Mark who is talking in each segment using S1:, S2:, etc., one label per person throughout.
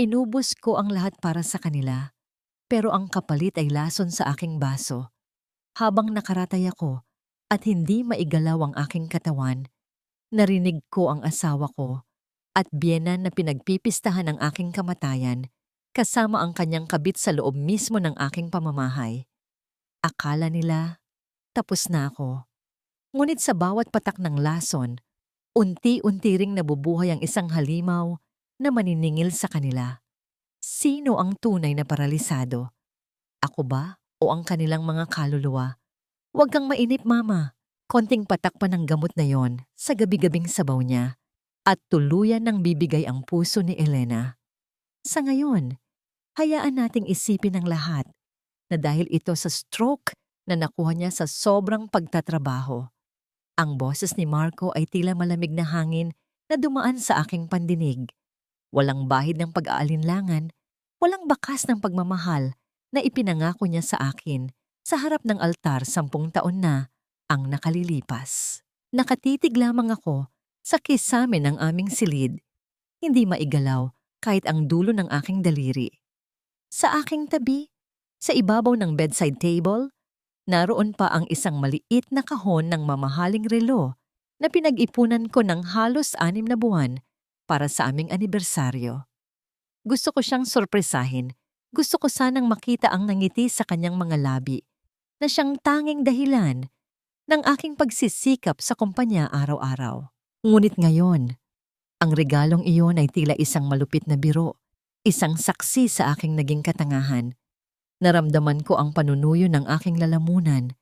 S1: Inubos ko ang lahat para sa kanila, pero ang kapalit ay lason sa aking baso. Habang nakaratay ako at hindi maigalaw ang aking katawan, narinig ko ang asawa ko at biyenan na pinagpipistahan ang aking kamatayan kasama ang kanyang kabit sa loob mismo ng aking pamamahay. Akala nila tapos na ako. Ngunit sa bawat patak ng lason, unti-unti ring nabubuhay ang isang halimaw na maniningil sa kanila. Sino ang tunay na paralisado? Ako ba o ang kanilang mga kaluluwa? Huwag kang mainip, Mama. Konting patak pa ng gamot na yon sa gabi-gabing sabaw niya at tuluyan ng bibigay ang puso ni Elena. Sa ngayon, hayaan nating isipin ang lahat na dahil ito sa stroke na nakuha niya sa sobrang pagtatrabaho. Ang boses ni Marco ay tila malamig na hangin na dumaan sa aking pandinig. Walang bahid ng pag-aalinlangan, walang bakas ng pagmamahal na ipinangako niya sa akin sa harap ng altar 10 taon na ang nakalilipas. Nakatitig lamang ako sa kisame ng aming silid, hindi maigalaw kahit ang dulo ng aking daliri. Sa aking tabi, sa ibabaw ng bedside table, naroon pa ang isang maliit na kahon ng mamahaling relo na pinag-ipunan ko ng halos 6 na buwan para sa aming anibersaryo. Gusto ko siyang sorpresahin. Gusto ko sanang makita ang nangiti sa kanyang mga labi na siyang tanging dahilan ng aking pagsisikap sa kumpanya araw-araw. Ngunit ngayon, ang regalong iyon ay tila isang malupit na biro, isang saksi sa aking naging katangahan. Naramdaman ko ang panunuyo ng aking lalamunan,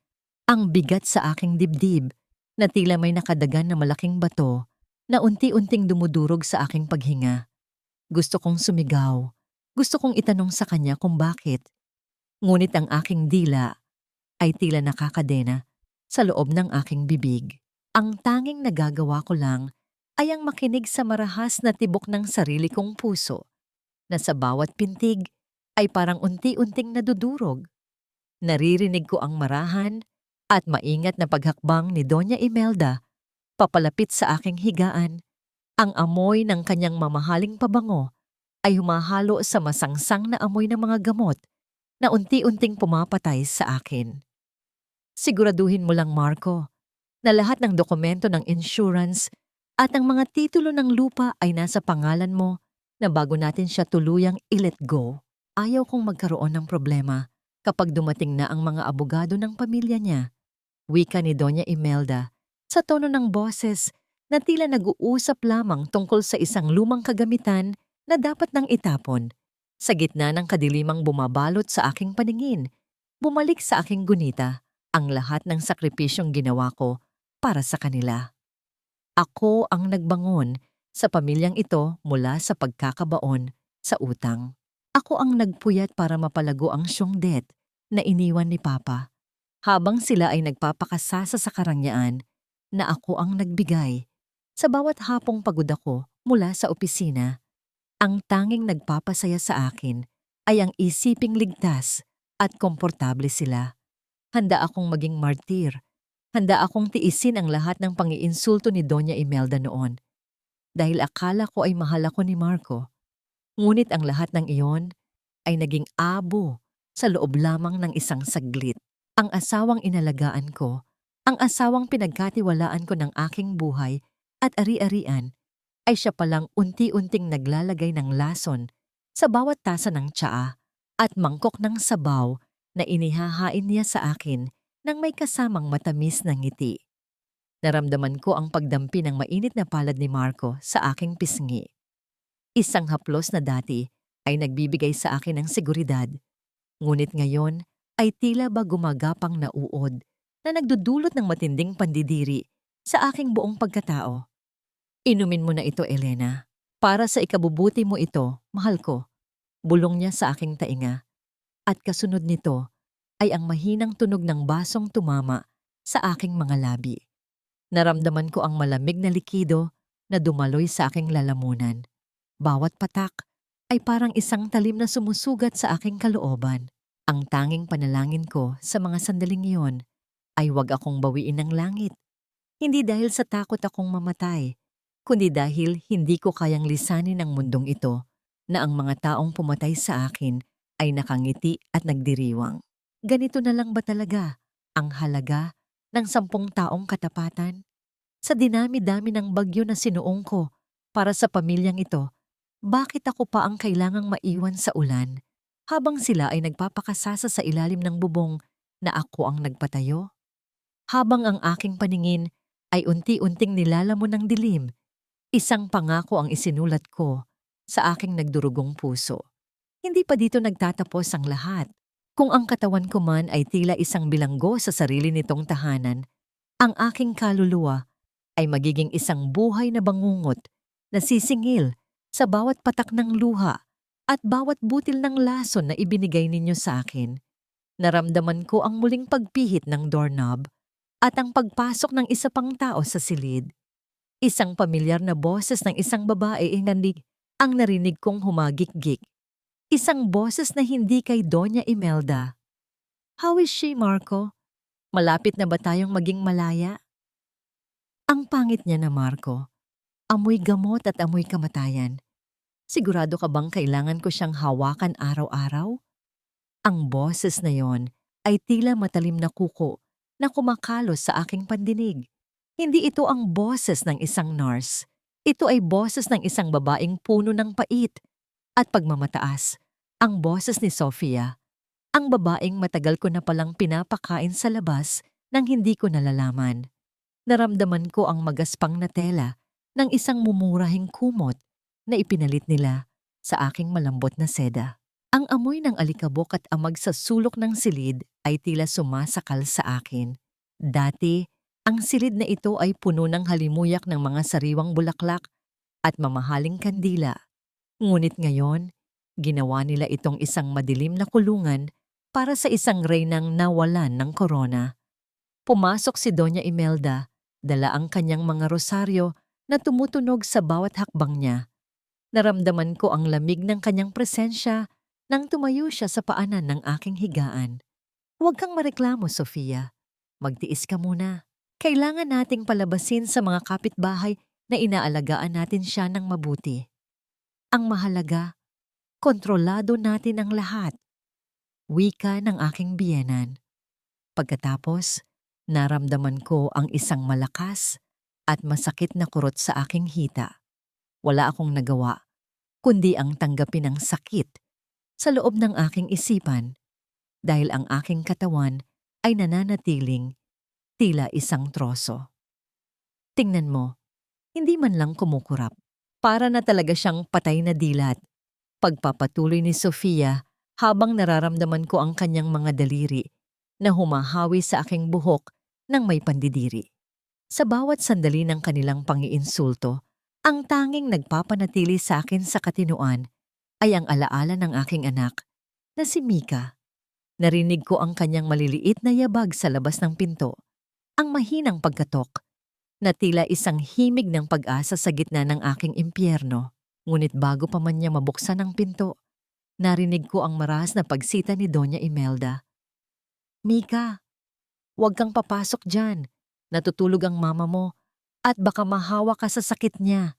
S1: ang bigat sa aking dibdib na tila may nakadagan na malaking bato na unti-unting dumudurog sa aking paghinga. Gusto kong sumigaw, gusto kong itanong sa kanya kung bakit. Ngunit ang aking dila ay tila nakakadena sa loob ng aking bibig. Ang tanging nagagawa ko lang ay ang makinig sa marahas na tibok ng sarili kong puso na sa bawat pintig ay parang unti-unting nadudurog. Naririnig ko ang marahan at maingat na paghakbang ni Doña Imelda papalapit sa aking higaan. Ang amoy ng kanyang mamahaling pabango ay humahalo sa masangsang na amoy ng mga gamot na unti-unting pumapatay sa akin. Siguraduhin mo lang, Marco, na lahat ng dokumento ng insurance at ang mga titulo ng lupa ay nasa pangalan mo na bago natin siya tuluyang i-let go. Ayaw kong magkaroon ng problema kapag dumating na ang mga abogado ng pamilya niya. Wika ni Doña Imelda sa tono ng boses na tila nag-uusap lamang tungkol sa isang lumang kagamitan na dapat nang itapon. Sa gitna ng kadilimang bumabalot sa aking paningin, bumalik sa aking gunita ang lahat ng sakripisyong ginawa ko para sa kanila. Ako ang nagbangon sa pamilyang ito mula sa pagkakabaon sa utang. Ako ang nagpuyat para mapalago ang syongdet na iniwan ni Papa. Habang sila ay nagpapakasasa sa karangyaan na ako ang nagbigay. Sa bawat hapong pagod ako mula sa opisina, ang tanging nagpapasaya sa akin ay ang isiping ligtas at komportable sila. Handa akong maging martir. Handa akong tiisin ang lahat ng pangiinsulto ni Doña Imelda noon. Dahil akala ko ay mahal ako ni Marco. Ngunit ang lahat ng iyon ay naging abo sa loob lamang ng isang saglit. Ang asawang inalagaan ko, ang asawang pinagkatiwalaan ko ng aking buhay at ari-arian, ay siya palang unti-unting naglalagay ng lason sa bawat tasa ng tsaa at mangkok ng sabaw na inihahain niya sa akin nang may kasamang matamis na ngiti. Naramdaman ko ang pagdampi ng mainit na palad ni Marco sa aking pisngi. Isang haplos na dati ay nagbibigay sa akin ng seguridad, ngunit ngayon ay tila ba gumagapang na uod na nagdudulot ng matinding pandidiri sa aking buong pagkatao. Inumin mo na ito, Elena. Para sa ikabubuti mo ito, mahal ko. Bulong niya sa aking tainga. At kasunod nito ay ang mahinang tunog ng basong tumama sa aking mga labi. Naramdaman ko ang malamig na likido na dumaloy sa aking lalamunan. Bawat patak ay parang isang talim na sumusugat sa aking kalooban. Ang tanging panalangin ko sa mga sandaling iyon ay huwag akong bawiin ng langit. Hindi dahil sa takot akong mamatay, kundi dahil hindi ko kayang lisanin ang mundong ito na ang mga taong pumatay sa akin ay nakangiti at nagdiriwang. Ganito na lang ba talaga ang halaga ng 10 taong katapatan? Sa dinami-dami ng bagyo na sinuong ko para sa pamilyang ito, bakit ako pa ang kailangang maiwan sa ulan habang sila ay nagpapakasasa sa ilalim ng bubong na ako ang nagpatayo? Habang ang aking paningin ay unti-unting nilalamon ng dilim, isang pangako ang isinulat ko sa aking nagdurugong puso. Hindi pa dito nagtatapos ang lahat. Kung ang katawan ko man ay tila isang bilanggo sa sarili nitong tahanan, ang aking kaluluwa ay magiging isang buhay na bangungot na sisingil sa bawat patak ng luha at bawat butil ng lason na ibinigay ninyo sa akin. Naramdaman ko ang muling pagpihit ng doorknob at ang pagpasok ng isa pang tao sa silid. Isang pamilyar na boses ng isang babae ang narinig kong humagik-gik. Isang boses na hindi kay Doña Imelda. "How is she, Marco? Malapit na ba tayong maging malaya?" Ang pangit niya na, Marco. Amoy gamot at amoy kamatayan. Sigurado ka bang kailangan ko siyang hawakan araw-araw? Ang boses na yon ay tila matalim na kuko na kumakalos sa aking pandinig. Hindi ito ang boses ng isang nurse. Ito ay boses ng isang babaeng puno ng pait at pagmamataas. Ang boses ni Sofia, ang babaeng matagal ko na palang pinapakain sa labas nang hindi ko nalalaman. Naramdaman ko ang magaspang na tela ng isang mumurahing kumot na ipinalit nila sa aking malambot na seda. Ang amoy ng alikabok at amag sa sulok ng silid ay tila sumasakal sa akin. Dati, ang silid na ito ay puno ng halimuyak ng mga sariwang bulaklak at mamahaling kandila. Ngunit ngayon, ginawa nila itong isang madilim na kulungan para sa isang reynang nawalan ng korona. Pumasok si Doña Imelda, dala ang kanyang mga rosaryo na tumutunog sa bawat hakbang niya. Naramdaman ko ang lamig ng kanyang presensya nang tumayo siya sa paanan ng aking higaan. "Huwag kang mareklamo, Sofia. Magtiis ka muna. Kailangan nating palabasin sa mga kapitbahay na inaalagaan natin siya ng mabuti. Ang mahalaga, kontrolado natin ang lahat." Wika ng aking biyenan. Pagkatapos, naramdaman ko ang isang malakas at masakit na kurot sa aking hita. Wala akong nagawa, kundi ang tanggapin ang sakit sa loob ng aking isipan dahil ang aking katawan ay nananatiling tila isang troso. Tingnan mo, hindi man lang kumukurap. Para na talaga siyang patay na dilat. Pagpapatuloy ni Sofia habang nararamdaman ko ang kanyang mga daliri na humahawi sa aking buhok ng may pandidiri. Sa bawat sandali ng kanilang pangiinsulto, ang tanging nagpapanatili sa akin sa katinuan ay ang alaala ng aking anak na si Mika. Narinig ko ang kanyang maliliit na yabag sa labas ng pinto, ang mahinang pagkatok na tila isang himig ng pag-asa sa gitna ng aking impyerno. Ngunit bago pa man niya mabuksan ang pinto, narinig ko ang maras na pagsita ni Doña Imelda. "Mika, huwag kang papasok dyan. Natutulog ang mama mo at baka mahawa ka sa sakit niya.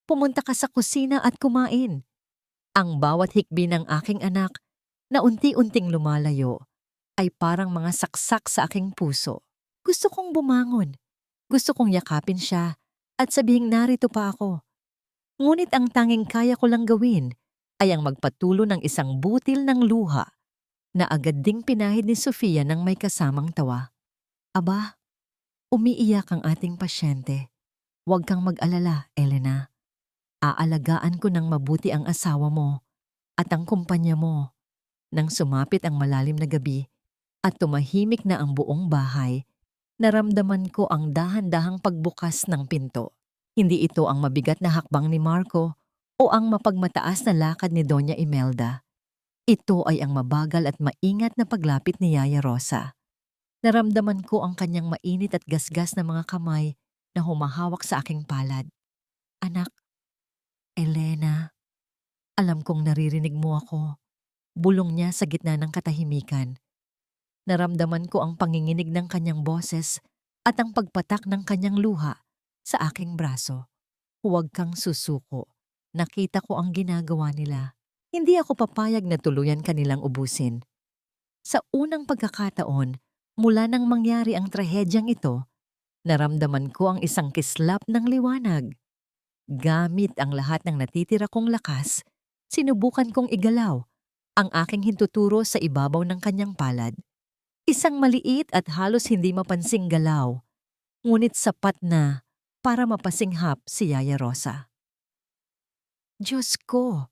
S1: Pumunta ka sa kusina at kumain." Ang bawat hikbi ng aking anak na unti-unting lumalayo ay parang mga saksak sa aking puso. Gusto kong bumangon. Gusto kong yakapin siya at sabihing narito pa ako. Ngunit ang tanging kaya ko lang gawin ay ang magpatulo ng isang butil ng luha na agad ding pinahid ni Sofia ng may kasamang tawa. "Aba, umiiyak ang ating pasyente. Huwag kang mag-alala, Elena. Aalagaan ko ng mabuti ang asawa mo at ang kumpanya mo." Nang sumapit ang malalim na gabi at tumahimik na ang buong bahay, naramdaman ko ang dahan-dahang pagbukas ng pinto. Hindi ito ang mabigat na hakbang ni Marco o ang mapagmataas na lakad ni Doña Imelda. Ito ay ang mabagal at maingat na paglapit ni Yaya Rosa. Naramdaman ko ang kanyang mainit at gasgas na mga kamay na humahawak sa aking palad. "Anak, Elena, alam kong naririnig mo ako." Bulong niya sa gitna ng katahimikan. Naramdaman ko ang panginginig ng kanyang boses at ang pagpatak ng kanyang luha sa aking braso. "Huwag kang susuko. Nakita ko ang ginagawa nila. Hindi ako papayag na tuluyan kanilang ubusin. Sa unang pagkakataon, mula nang mangyari ang trahedyang ito, naramdaman ko ang isang kislap ng liwanag. Gamit ang lahat ng natitira kong lakas, sinubukan kong igalaw ang aking hintuturo sa ibabaw ng kanyang palad. Isang maliit at halos hindi mapansing galaw, ngunit sapat na para mapasinghap si Yaya Rosa. Diyos ko!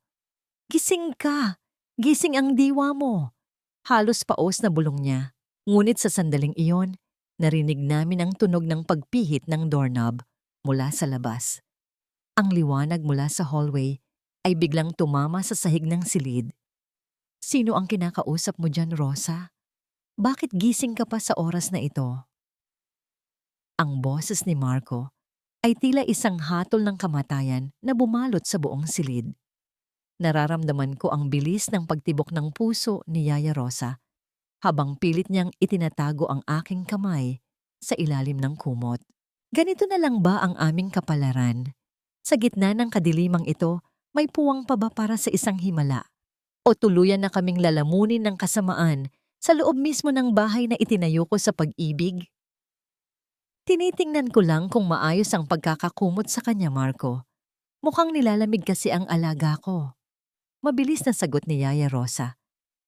S1: Gising ka! Gising ang diwa mo! Halos paos na bulong niya. Ngunit sa sandaling iyon, narinig namin ang tunog ng pagpihit ng doorknob mula sa labas. Ang liwanag mula sa hallway ay biglang tumama sa sahig ng silid. Sino ang kinakausap mo dyan, Rosa? Bakit gising ka pa sa oras na ito? Ang boses ni Marco ay tila isang hatol ng kamatayan na bumalot sa buong silid. Nararamdaman ko ang bilis ng pagtibok ng puso ni Yaya Rosa habang pilit niyang itinatago ang aking kamay sa ilalim ng kumot. Ganito na lang ba ang aming kapalaran? Sa gitna ng kadilimang ito, may puwang pa ba para sa isang himala? O tuluyan na kaming lalamunin ng kasamaan sa loob mismo ng bahay na itinayo ko sa pag-ibig? Tinitingnan ko lang kung maayos ang pagkakakumot sa kanya, Marco. Mukhang nilalamig kasi ang alaga ko. Mabilis na sagot ni Yaya Rosa.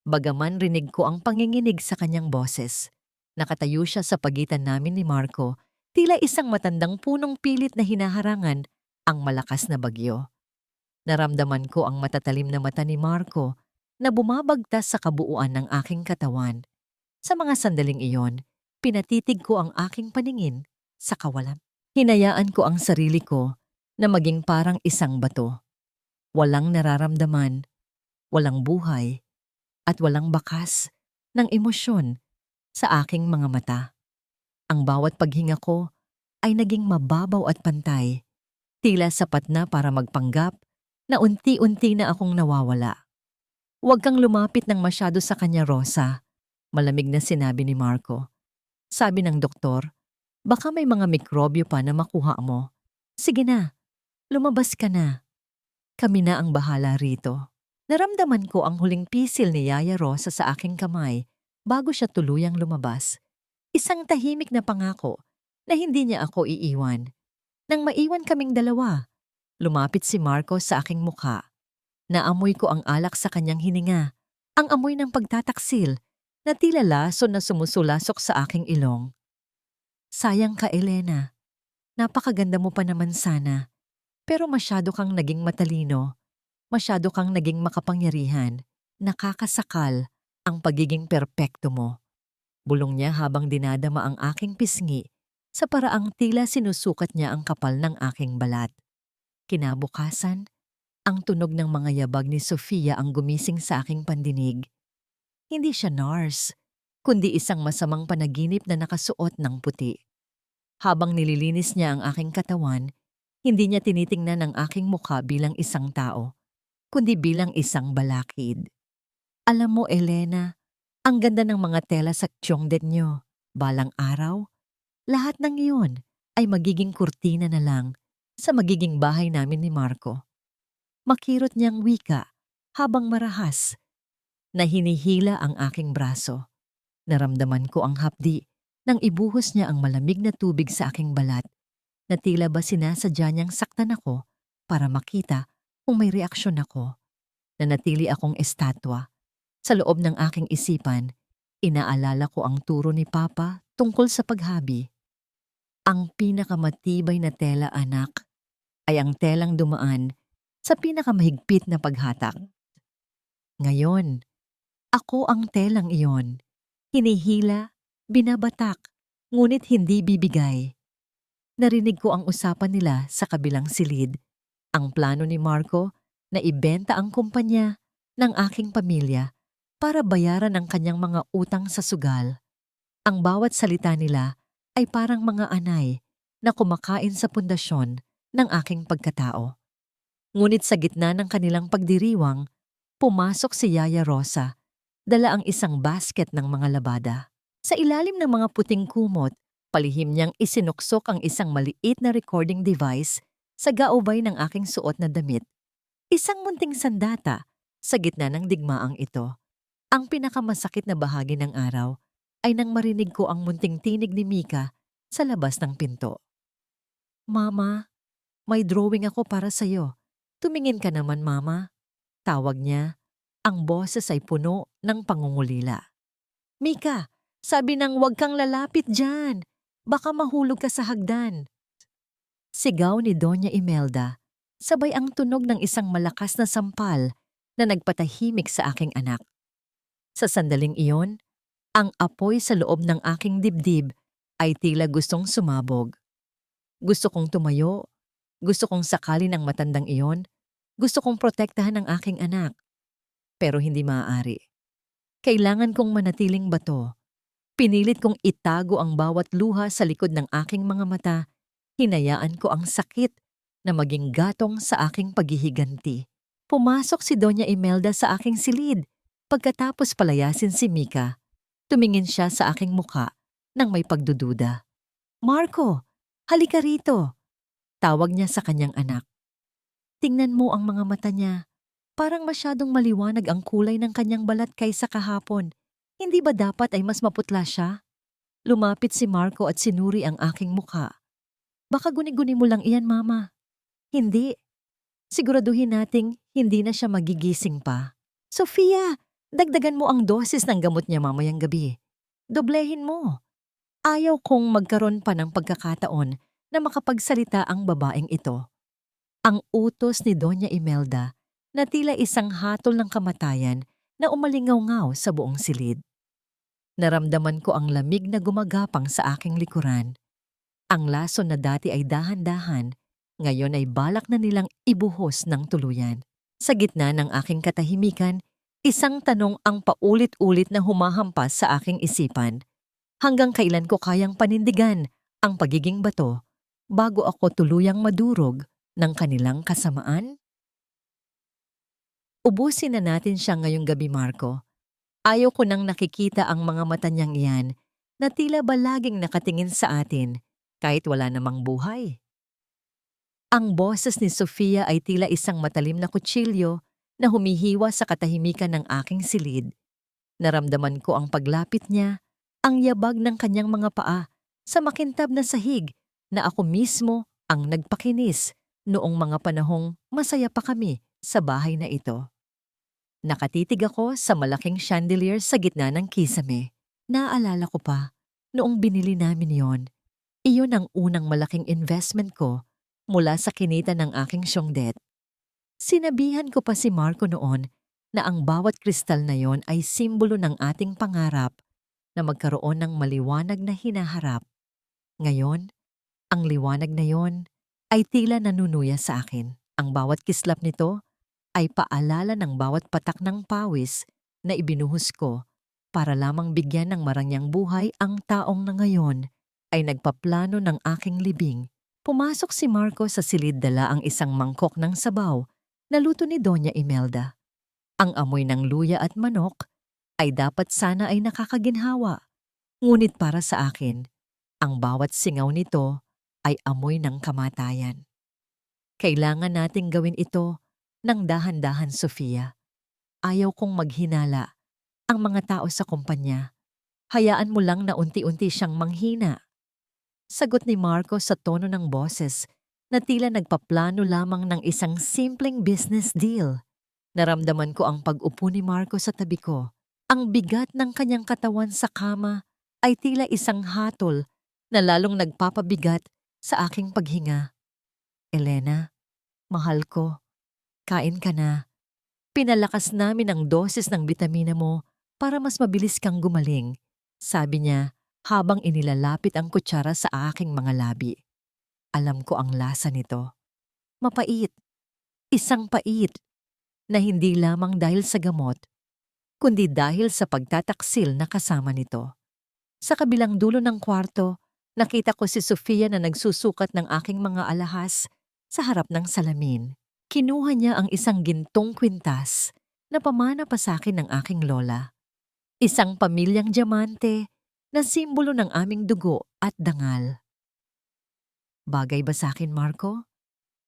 S1: Bagaman rinig ko ang panginginig sa kanyang boses. Nakatayo siya sa pagitan namin ni Marco, tila isang matandang punong pilit na hinaharangan ang malakas na bagyo. Naramdaman ko ang matatalim na mata ni Marco na bumabagtas sa kabuuan ng aking katawan. Sa mga sandaling iyon, pinatitig ko ang aking paningin sa kawalan. Hinayaan ko ang sarili ko na maging parang isang bato. Walang nararamdaman, walang buhay, at walang bakas ng emosyon sa aking mga mata. Ang bawat paghinga ko ay naging mababaw at pantay, tila sapat na para magpanggap na unti-unti na akong nawawala. Huwag kang lumapit ng masyado sa kanya, Rosa, malamig na sinabi ni Marco. Sabi ng doktor, baka may mga mikrobyo pa na makuha mo. Sige na, lumabas ka na. Kami na ang bahala rito. Naramdaman ko ang huling pisil ni Yaya Rosa sa aking kamay bago siya tuluyang lumabas. Isang tahimik na pangako na hindi niya ako iiwan. Nang maiwan kaming dalawa, lumapit si Marco sa aking mukha. Naamoy ko ang alak sa kanyang hininga, ang amoy ng pagtataksil na tila lason na sumusulasok sa aking ilong. Sayang ka, Elena. Napakaganda mo pa naman sana. Pero masyado kang naging matalino, masyado kang naging makapangyarihan, nakakasakal ang pagiging perpekto mo. Bulong niya habang dinadama ang aking pisngi sa paraang tila sinusukat niya ang kapal ng aking balat. Kinabukasan, ang tunog ng mga yabag ni Sofia ang gumising sa aking pandinig. Hindi siya nurse, kundi isang masamang panaginip na nakasuot ng puti. Habang nililinis niya ang aking katawan, hindi niya tinitingnan ang aking mukha bilang isang tao, kundi bilang isang balakid. Alam mo, Elena, ang ganda ng mga tela sa tsyongdet niyo. Balang araw, lahat ng iyon ay magiging kurtina na lang sa magiging bahay namin ni Marco. Makirot niyang wika habang marahas na hinihila ang aking braso. Naramdaman ko ang hapdi nang ibuhos niya ang malamig na tubig sa aking balat na tila ba sinasadya niyang saktan ako para makita kung may reaksyon ako. Nanatili akong estatwa. Sa loob ng aking isipan, inaalala ko ang turo ni Papa tungkol sa paghabi. Ang pinakamatibay na tela, anak, ay ang telang dumaan sa pinakamahigpit na paghatak. Ngayon, ako ang telang iyon. Hinihila, binabatak, ngunit hindi bibigay. Narinig ko ang usapan nila sa kabilang silid. Ang plano ni Marco na ibenta ang kumpanya ng aking pamilya para bayaran ang kanyang mga utang sa sugal. Ang bawat salita nila ay parang mga anay na kumakain sa pundasyon ng aking pagkatao. Ngunit sa gitna ng kanilang pagdiriwang, pumasok si Yaya Rosa, dala ang isang basket ng mga labada. Sa ilalim ng mga puting kumot, palihim niyang isinuksok ang isang maliit na recording device sa gaubay ng aking suot na damit. Isang munting sandata sa gitna ng digmaang ito. Ang pinakamasakit na bahagi ng araw ay nang marinig ko ang munting tinig ni Mika sa labas ng pinto. Mama, may drawing ako para sa'yo. Tumingin ka naman, Mama. Tawag niya. Ang boses ay puno ng pangungulila. Mika, sabi nang huwag kang lalapit dyan. Baka mahulog ka sa hagdan. Sigaw ni Doña Imelda, sabay ang tunog ng isang malakas na sampal na nagpatahimik sa aking anak. Sa sandaling iyon, ang apoy sa loob ng aking dibdib ay tila gustong sumabog. Gusto kong tumayo, gusto kong sakalin ang matandang iyon, gusto kong protektahan ang aking anak. Pero hindi maaari. Kailangan kong manatiling bato. Pinilit kong itago ang bawat luha sa likod ng aking mga mata. Hinayaan ko ang sakit na maging gatong sa aking paghihiganti. Pumasok si Doña Imelda sa aking silid. Pagkatapos palayasin si Mika, tumingin siya sa aking muka nang may pagdududa. Marco, halika rito. Tawag niya sa kanyang anak. Tingnan mo ang mga mata niya. Parang masyadong maliwanag ang kulay ng kanyang balat kaysa kahapon. Hindi ba dapat ay mas maputla siya? Lumapit si Marco at sinuri ang aking muka. Baka guni-guni mo lang iyan, Mama. Hindi. Siguraduhin nating hindi na siya magigising pa. Sofia, dagdagan mo ang dosis ng gamot niya mamayang gabi. Doblehin mo. Ayaw kong magkaroon pa ng pagkakataon na makapagsalita ang babaeng ito. Ang utos ni Doña Imelda na tila isang hatol ng kamatayan na umalingaw-ngaw sa buong silid. Naramdaman ko ang lamig na gumagapang sa aking likuran. Ang lason na dati ay dahan-dahan, ngayon ay balak na nilang ibuhos ng tuluyan. Sa gitna ng aking katahimikan, isang tanong ang paulit-ulit na humahampas sa aking isipan. Hanggang kailan ko kayang panindigan ang pagiging bato bago ako tuluyang madurog ng kanilang kasamaan? Ubusin na natin siya ngayong gabi, Marco. Ayaw ko nang nakikita ang mga mata niyang iyan na tila ba laging nakatingin sa atin kahit wala namang buhay. Ang boses ni Sofia ay tila isang matalim na kutsilyo na humihiwa sa katahimikan ng aking silid. Naramdaman ko ang paglapit niya, ang yabag ng kanyang mga paa sa makintab na sahig na ako mismo ang nagpakinis noong mga panahong masaya pa kami sa bahay na ito. Nakatitig ako sa malaking chandelier sa gitna ng kisame. Naalala ko pa, noong binili namin yon. Iyon ang unang malaking investment ko mula sa kinita ng aking syongdet. Sinabihan ko pa si Marco noon na ang bawat kristal na yon ay simbolo ng ating pangarap na magkaroon ng maliwanag na hinaharap. Ngayon, ang liwanag na yon ay tila nanunuya sa akin. Ang bawat kislap nito ay paalala ng bawat patak ng pawis na ibinuhos ko para lamang bigyan ng marangyang buhay ang taong na ngayon ay nagpaplano ng aking libing. Pumasok si Marco sa silid, dala ang isang mangkok ng sabaw na luto ni Doña Imelda. Ang amoy ng luya at manok ay dapat sana ay nakakaginhawa. Ngunit para sa akin, ang bawat singaw nito ay amoy ng kamatayan. Kailangan nating gawin ito ng dahan-dahan, Sofia. Ayaw kong maghinala ang mga tao sa kumpanya. Hayaan mo lang na unti-unti siyang manghina. Sagot ni Marco sa tono ng boses na tila nagpaplano lamang ng isang simpleng business deal. Naramdaman ko ang pag-upo ni Marco sa tabi ko. Ang bigat ng kanyang katawan sa kama ay tila isang hatol na lalong nagpapabigat sa aking paghinga. Elena, mahal ko, kain ka na. Pinalakas namin ang dosis ng bitamina mo para mas mabilis kang gumaling, sabi niya habang inilalapit ang kutsara sa aking mga labi. Alam ko ang lasa nito. Mapait. Isang pait na hindi lamang dahil sa gamot, kundi dahil sa pagtataksil na kasama nito. Sa kabilang dulo ng kwarto, nakita ko si Sofia na nagsusukat ng aking mga alahas sa harap ng salamin. Kinuha niya ang isang gintong kwintas na pamana pa sa akin ng aking lola. Isang pamilyang diamante na simbolo ng aming dugo at dangal. Bagay ba sa akin, Marco?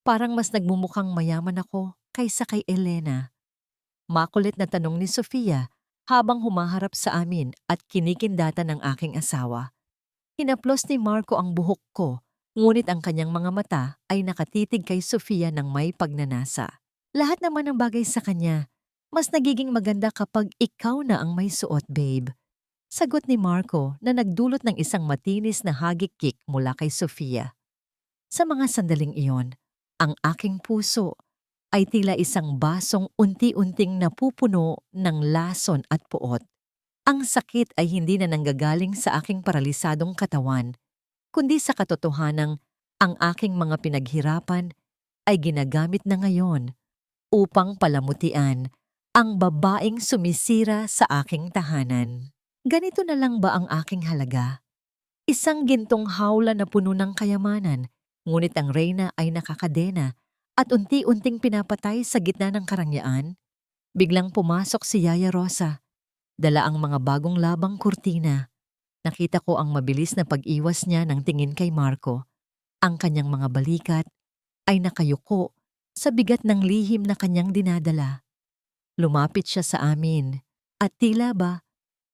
S1: Parang mas nagmumukhang mayaman ako kaysa kay Elena? Makulit na tanong ni Sofia habang humaharap sa amin at kinikindata ng aking asawa. Hinaplos ni Marco ang buhok ko, ngunit ang kanyang mga mata ay nakatitig kay Sofia ng may pagnanasa. Lahat naman ng bagay sa kanya, mas nagiging maganda kapag ikaw na ang may suot, babe. Sagot ni Marco na nagdulot ng isang matinis na hagik-kick mula kay Sofia. Sa mga sandaling iyon, ang aking puso ay tila isang basong unti-unting napupuno ng lason at puot. Ang sakit ay hindi na nanggagaling sa aking paralisadong katawan, kundi sa katotohanang ang aking mga pinaghirapan ay ginagamit na ngayon upang palamutian ang babaeng sumisira sa aking tahanan. Ganito na lang ba ang aking halaga? Isang gintong hawla na puno ng kayamanan, ngunit ang reyna ay nakakadena at unti-unting pinapatay sa gitna ng karangyaan. Biglang pumasok si Yaya Rosa, dala ang mga bagong labang kurtina. Nakita ko ang mabilis na pag-iwas niya ng tingin kay Marco. Ang kanyang mga balikat ay nakayuko sa bigat ng lihim na kanyang dinadala. Lumapit siya sa amin at tila ba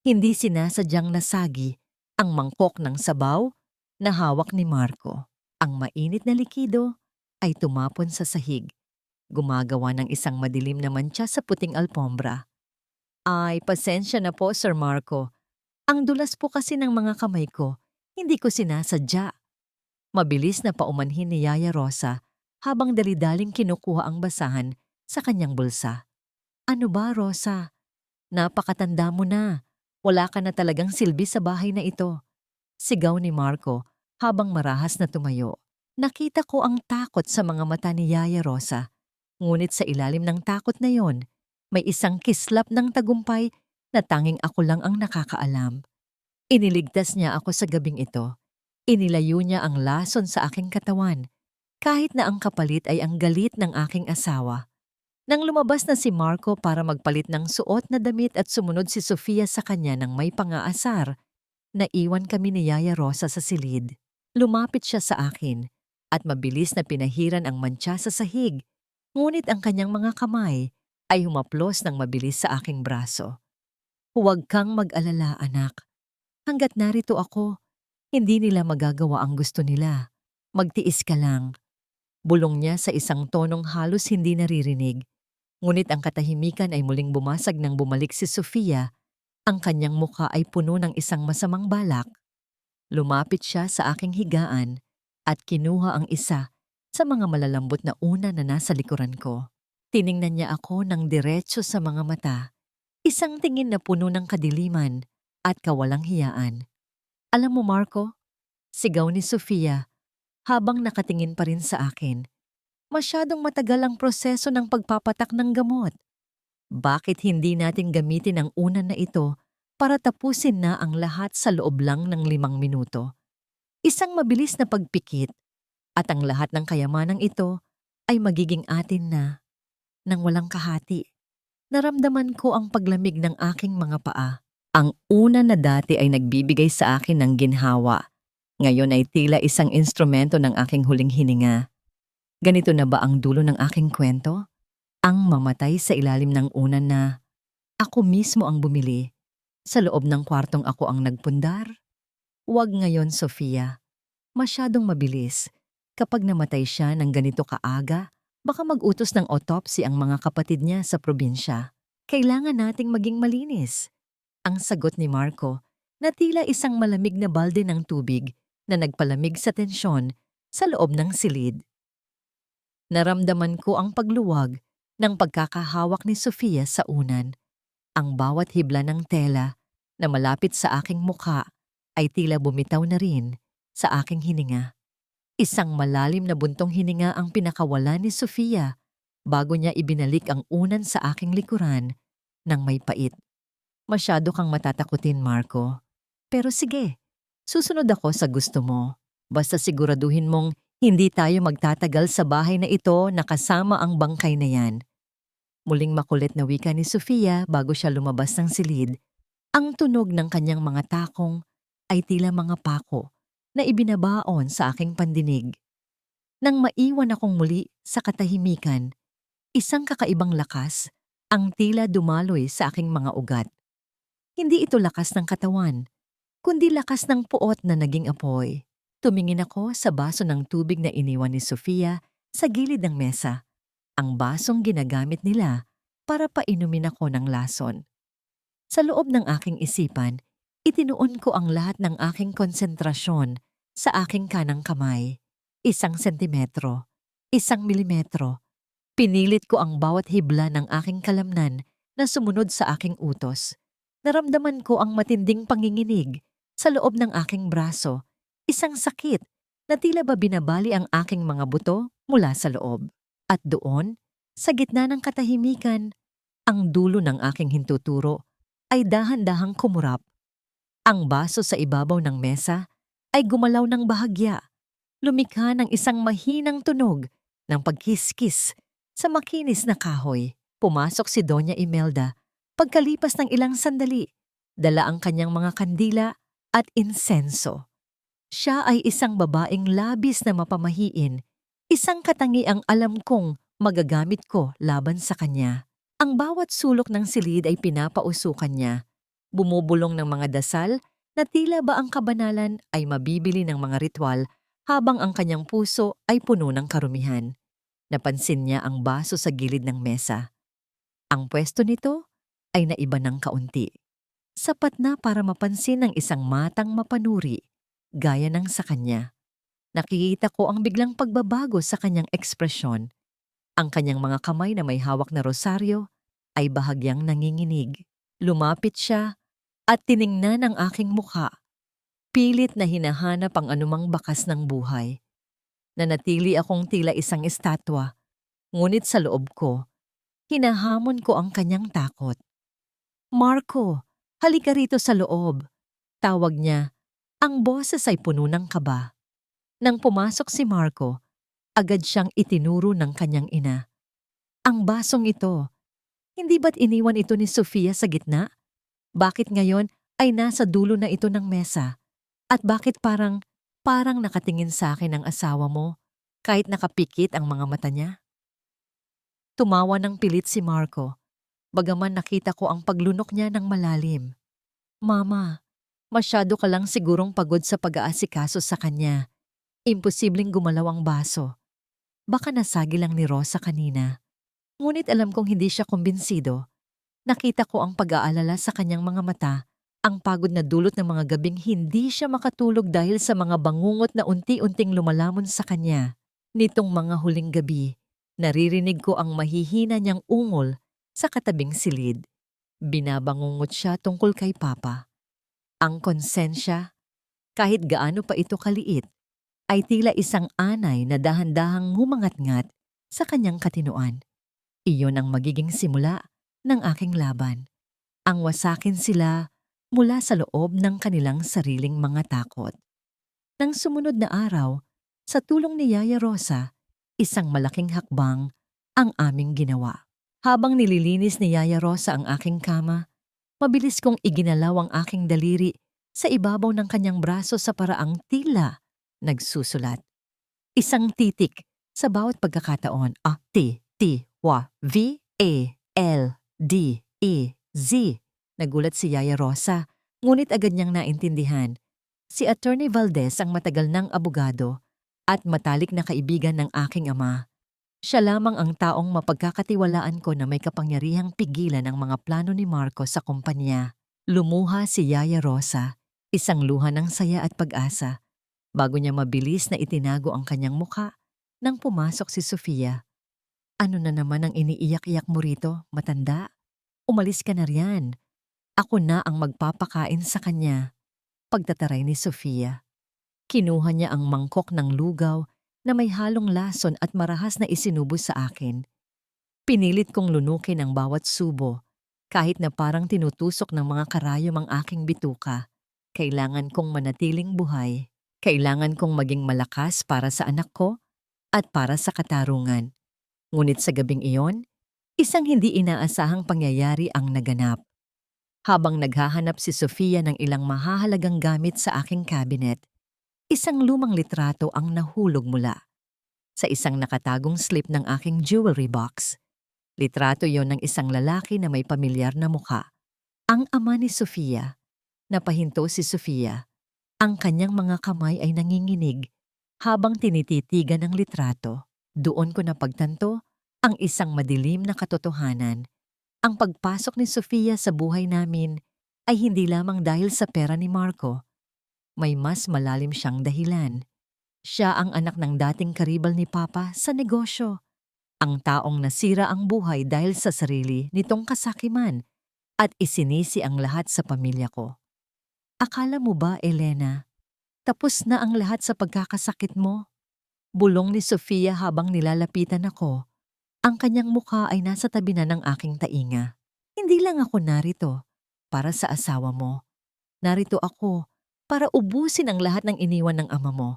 S1: hindi sinasadyang nasagi ang mangkok ng sabaw na hawak ni Marco. Ang mainit na likido ay tumapon sa sahig, gumagawa ng isang madilim na mantsa sa puting alpombra. Ay, pasensya na po, Sir Marco. Ang dulas po kasi ng mga kamay ko, hindi ko sinasadya. Mabilis na paumanhin ni Yaya Rosa habang dalidaling kinukuha ang basahan sa kanyang bulsa. Ano ba, Rosa? Napakatanda mo na. Wala ka na talagang silbi sa bahay na ito. Sigaw ni Marco habang marahas na tumayo. Nakita ko ang takot sa mga mata ni Yaya Rosa. Ngunit sa ilalim ng takot na yon, may isang kislap ng tagumpay na tanging ako lang ang nakakaalam. Iniligtas niya ako sa gabing ito. Inilayo niya ang lason sa aking katawan, kahit na ang kapalit ay ang galit ng aking asawa. Nang lumabas na si Marco para magpalit ng suot na damit at sumunod si Sofia sa kanya ng may pangaasar, naiwan kami ni Yaya Rosa sa silid. Lumapit siya sa akin at mabilis na pinahiran ang mantsa sa sahig, ngunit ang kanyang mga kamay ay humaplos ng mabilis sa aking braso. Huwag kang mag-alala, anak. Hanggat narito ako, hindi nila magagawa ang gusto nila. Magtiis ka lang. Bulong niya sa isang tonong halos hindi naririnig. Ngunit ang katahimikan ay muling bumasag nang bumalik si Sofia. Ang kanyang mukha ay puno ng isang masamang balak. Lumapit siya sa aking higaan at kinuha ang isa sa mga malalambot na una na nasa likuran ko. Tiningnan niya ako ng diretso sa mga mata. Isang tingin na puno ng kadiliman at kawalang hiyaan. Alam mo, Marco, sigaw ni Sofia habang nakatingin pa rin sa akin. Masyadong matagal ang proseso ng pagpapatak ng gamot. Bakit hindi natin gamitin ang unan na ito para tapusin na ang lahat sa loob lang ng 5 minuto? Isang mabilis na pagpikit at ang lahat ng kayamanang ito ay magiging atin na. Nang walang kahati, naramdaman ko ang paglamig ng aking mga paa. Ang una na dati ay nagbibigay sa akin ng ginhawa. Ngayon ay tila isang instrumento ng aking huling hininga. Ganito na ba ang dulo ng aking kwento? Ang mamatay sa ilalim ng unan na ako mismo ang bumili. Sa loob ng kwartong ako ang nagpundar? Huwag ngayon, Sofia. Masyadong mabilis. Kapag namatay siya ng ganito kaaga, baka mag-utos ng autopsy ang mga kapatid niya sa probinsya. Kailangan nating maging malinis. Ang sagot ni Marco na tila isang malamig na balde ng tubig na nagpalamig sa tensyon sa loob ng silid. Naramdaman ko ang pagluwag ng pagkakahawak ni Sofia sa unan. Ang bawat hibla ng tela na malapit sa aking mukha ay tila bumitaw na rin sa aking hininga. Isang malalim na buntong hininga ang pinakawala ni Sofia bago niya ibinalik ang unan sa aking likuran ng may pait. Masyado kang matatakutin, Marco. Pero sige, susunod ako sa gusto mo. Basta siguraduhin mong hindi tayo magtatagal sa bahay na ito na kasama ang bangkay na yan. Muling makulit na wika ni Sofia bago siya lumabas ng silid. Ang tunog ng kanyang mga takong ay tila mga pako na ibinabaon sa aking pandinig. Nang maiwan akong muli sa katahimikan, Isang kakaibang lakas ang tila dumaloy sa aking mga ugat. Hindi ito lakas ng katawan, kundi lakas ng puot na naging apoy. Tumingin ako sa baso ng tubig na iniwan ni Sofia sa gilid ng mesa. Ang basong ginagamit nila para painumin ako ng lason. Sa loob ng aking isipan, itinuon ko ang lahat ng aking konsentrasyon sa aking kanang kamay. 1 sentimetro, 1 milimetro. Pinilit ko ang bawat hibla ng aking kalamnan na sumunod sa aking utos. Naramdaman ko ang matinding panginginig sa loob ng aking braso, isang sakit na tila ba binabali ang aking mga buto mula sa loob. At doon, sa gitna ng katahimikan, ang dulo ng aking hintuturo ay dahan-dahang kumurap. Ang baso sa ibabaw ng mesa ay gumalaw ng bahagya, lumikha ng isang mahinang tunog ng pagkiskis sa makinis na kahoy. Pumasok si Doña Imelda pagkalipas ng ilang sandali, dala ang kanyang mga kandila at insenso. Siya ay isang babaeng labis na mapamahiin, isang katangiang alam kong magagamit ko laban sa kanya. Ang bawat sulok ng silid ay pinapausukan niya, bumubulong ng mga dasal na tila ba ang kabanalan ay mabibili ng mga ritual habang ang kanyang puso ay puno ng karumihan. Napansin niya ang baso sa gilid ng mesa. Ang pwesto nito ay naiba ng kaunti. Sapat na para mapansin ng isang matang mapanuri, gaya ng sa kanya. Nakikita ko ang biglang pagbabago sa kanyang ekspresyon. Ang kanyang mga kamay na may hawak na rosaryo ay bahagyang nanginginig. Lumapit siya at tiningnan ang aking mukha. Pilit na hinahanap ang anumang bakas ng buhay. Nanatili akong tila isang estatwa, ngunit sa loob ko, hinahamon ko ang kanyang takot. "Marco, halika rito sa loob," tawag niya. Ang boses ay puno ng kaba. Nang pumasok si Marco, agad siyang itinuro ng kanyang ina. "Ang basong ito, hindi ba't iniwan ito ni Sofia sa gitna? Bakit ngayon ay nasa dulo na ito ng mesa? At bakit parang nakatingin sa akin ang asawa mo kahit nakapikit ang mga mata niya?" Tumawa ng pilit si Marco, bagaman nakita ko ang paglunok niya ng malalim. "Mama, masyado ka lang sigurong pagod sa pag-aasikaso sa kanya. Imposibleng gumalaw ang baso. Baka nasagi lang ni Rosa kanina." Ngunit alam kong hindi siya kumbinsido. Nakita ko ang pag-aalala sa kanyang mga mata, ang pagod na dulot ng mga gabing hindi siya makatulog dahil sa mga bangungot na unti-unting lumalamon sa kanya. Nitong mga huling gabi, naririnig ko ang mahihina niyang ungol sa katabing silid. Binabangungot siya tungkol kay Papa. Ang konsensya, kahit gaano pa ito kaliit, ay tila isang anay na dahan-dahang humangat-ngat sa kanyang katinoan. Iyon ang magiging simula ng aking laban. Ang wasakin sila mula sa loob ng kanilang sariling mga takot. Nang sumunod na araw, sa tulong ni Yaya Rosa, isang malaking hakbang ang aming ginawa. Habang nililinis ni Yaya Rosa ang aking kama, mabilis kong iginalaw ang aking daliri sa ibabaw ng kanyang braso sa paraang tila nagsusulat. Isang titik sa bawat pagkakataon. V-A-L-D-E-Z. Nagulat si Yaya Rosa, ngunit agad niyang naintindihan. Si Attorney Valdez ang matagal ng abogado at matalik na kaibigan ng aking ama. Siya lamang ang taong mapagkakatiwalaan ko na may kapangyarihang pigilan ang mga plano ni Marco sa kumpanya. Lumuha si Yaya Rosa, isang luha ng saya at pag-asa, bago niya mabilis na itinago ang kanyang mukha nang pumasok si Sofia. "Ano na naman ang iniiyak-iyak mo rito, matanda? Umalis ka na riyan. Ako na ang magpapakain sa kanya." Pagtataray ni Sofia. Kinuha niya ang mangkok ng lugaw na may halong lason at marahas na isinubo sa akin. Pinilit kong lunukin ang bawat subo, kahit na parang tinutusok ng mga karayom ang aking bituka. Kailangan kong manatiling buhay. Kailangan kong maging malakas para sa anak ko at para sa katarungan. Ngunit sa gabing iyon, isang hindi inaasahang pangyayari ang naganap. Habang naghahanap si Sofia ng ilang mahahalagang gamit sa aking cabinet, isang lumang litrato ang nahulog mula. Sa isang nakatagong slip ng aking jewelry box, Litrato yon ng isang lalaki na may pamilyar na muka. Ang ama ni Sofia. Napahinto si Sofia. Ang kanyang mga kamay ay nanginginig habang tinititigan ang litrato. Doon ko napagtanto ang isang madilim na katotohanan. Ang pagpasok ni Sofia sa buhay namin ay hindi lamang dahil sa pera ni Marco. May mas malalim siyang dahilan. Siya ang anak ng dating karibal ni Papa sa negosyo. Ang taong nasira ang buhay dahil sa sarili nitong kasakiman at isinisi ang lahat sa pamilya ko. Akala mo ba, Elena, tapos na ang lahat sa pagkakasakit mo? Bulong ni Sofia habang nilalapitan ako. Ang kanyang mukha ay nasa tabi na ng aking tainga. Hindi lang ako narito para sa asawa mo. Narito ako para ubusin ang lahat ng iniwan ng ama mo.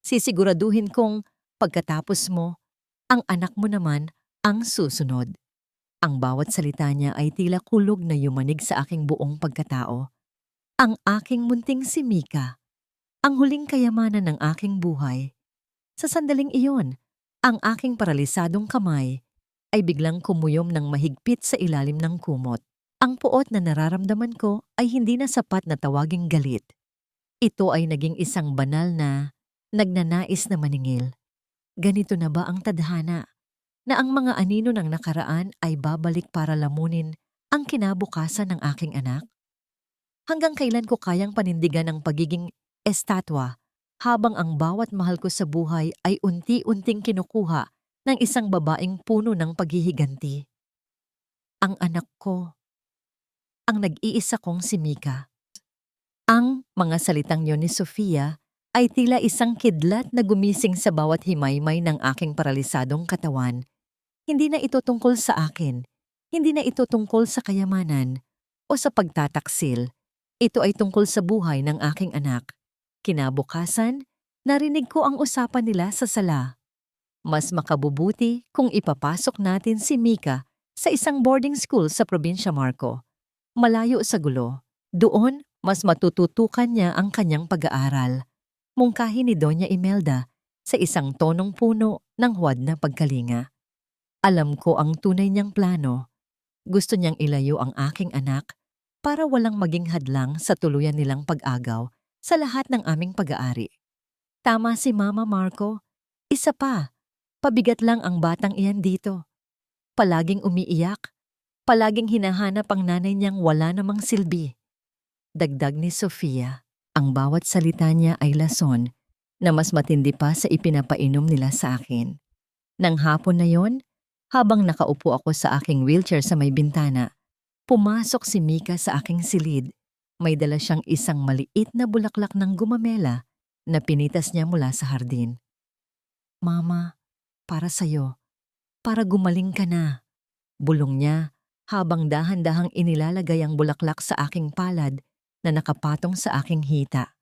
S1: Sisiguraduhin kong pagkatapos mo, ang anak mo naman ang susunod. Ang bawat salita niya ay tila kulog na yumanig sa aking buong pagkatao. Ang aking munting si Mika, ang huling kayamanan ng aking buhay. Sa sandaling iyon, ang aking paralisadong kamay ay biglang kumuyom ng mahigpit sa ilalim ng kumot. Ang puot na nararamdaman ko ay hindi na sapat na tawaging galit. Ito ay naging isang banal na nagnanais na maningil. Ganito na ba ang tadhana? Na ang mga anino ng nakaraan ay babalik para lamunin ang kinabukasan ng aking anak? Hanggang kailan ko kayang panindigan ang pagiging estatwa habang ang bawat mahal ko sa buhay ay unti-unting kinukuha ng isang babaeng puno ng paghihiganti? Ang anak ko, ang nag-iisa kong si Mika. Ang mga salitang yon ni Sofia ay tila isang kidlat na gumising sa bawat himaymay ng aking paralisadong katawan. Hindi na ito tungkol sa akin. Hindi na ito tungkol sa kayamanan o sa pagtataksil. Ito ay tungkol sa buhay ng aking anak. Kinabukasan, narinig ko ang usapan nila sa sala. Mas makabubuti kung ipapasok natin si Mika sa isang boarding school sa probinsya, Marco. Malayo sa gulo. Doon, mas matututukan niya ang kanyang pag-aaral. Mungkahi ni Doña Imelda sa isang tonong puno ng huwad na pagkalinga. Alam ko ang tunay niyang plano. Gusto niyang ilayo ang aking anak para walang maging hadlang sa tuluyan nilang pag-agaw sa lahat ng aming pag-aari. Tama si Mama Marco. Isa pa, pabigat lang ang batang iyan dito. Palaging umiiyak, palaging hinahanap ang nanay niyang wala namang silbi. Dagdag ni Sofia, ang bawat salita niya ay lason na mas matindi pa sa ipinapainom nila sa akin. Nang hapon na yon, habang nakaupo ako sa aking wheelchair sa may bintana, pumasok si Mika sa aking silid. May dala siyang isang maliit na bulaklak ng gumamela na pinitas niya mula sa hardin. Mama, para sa'yo. Para gumaling ka na. Bulong niya habang dahan-dahang inilalagay ang bulaklak sa aking palad na nakapatong sa aking hita.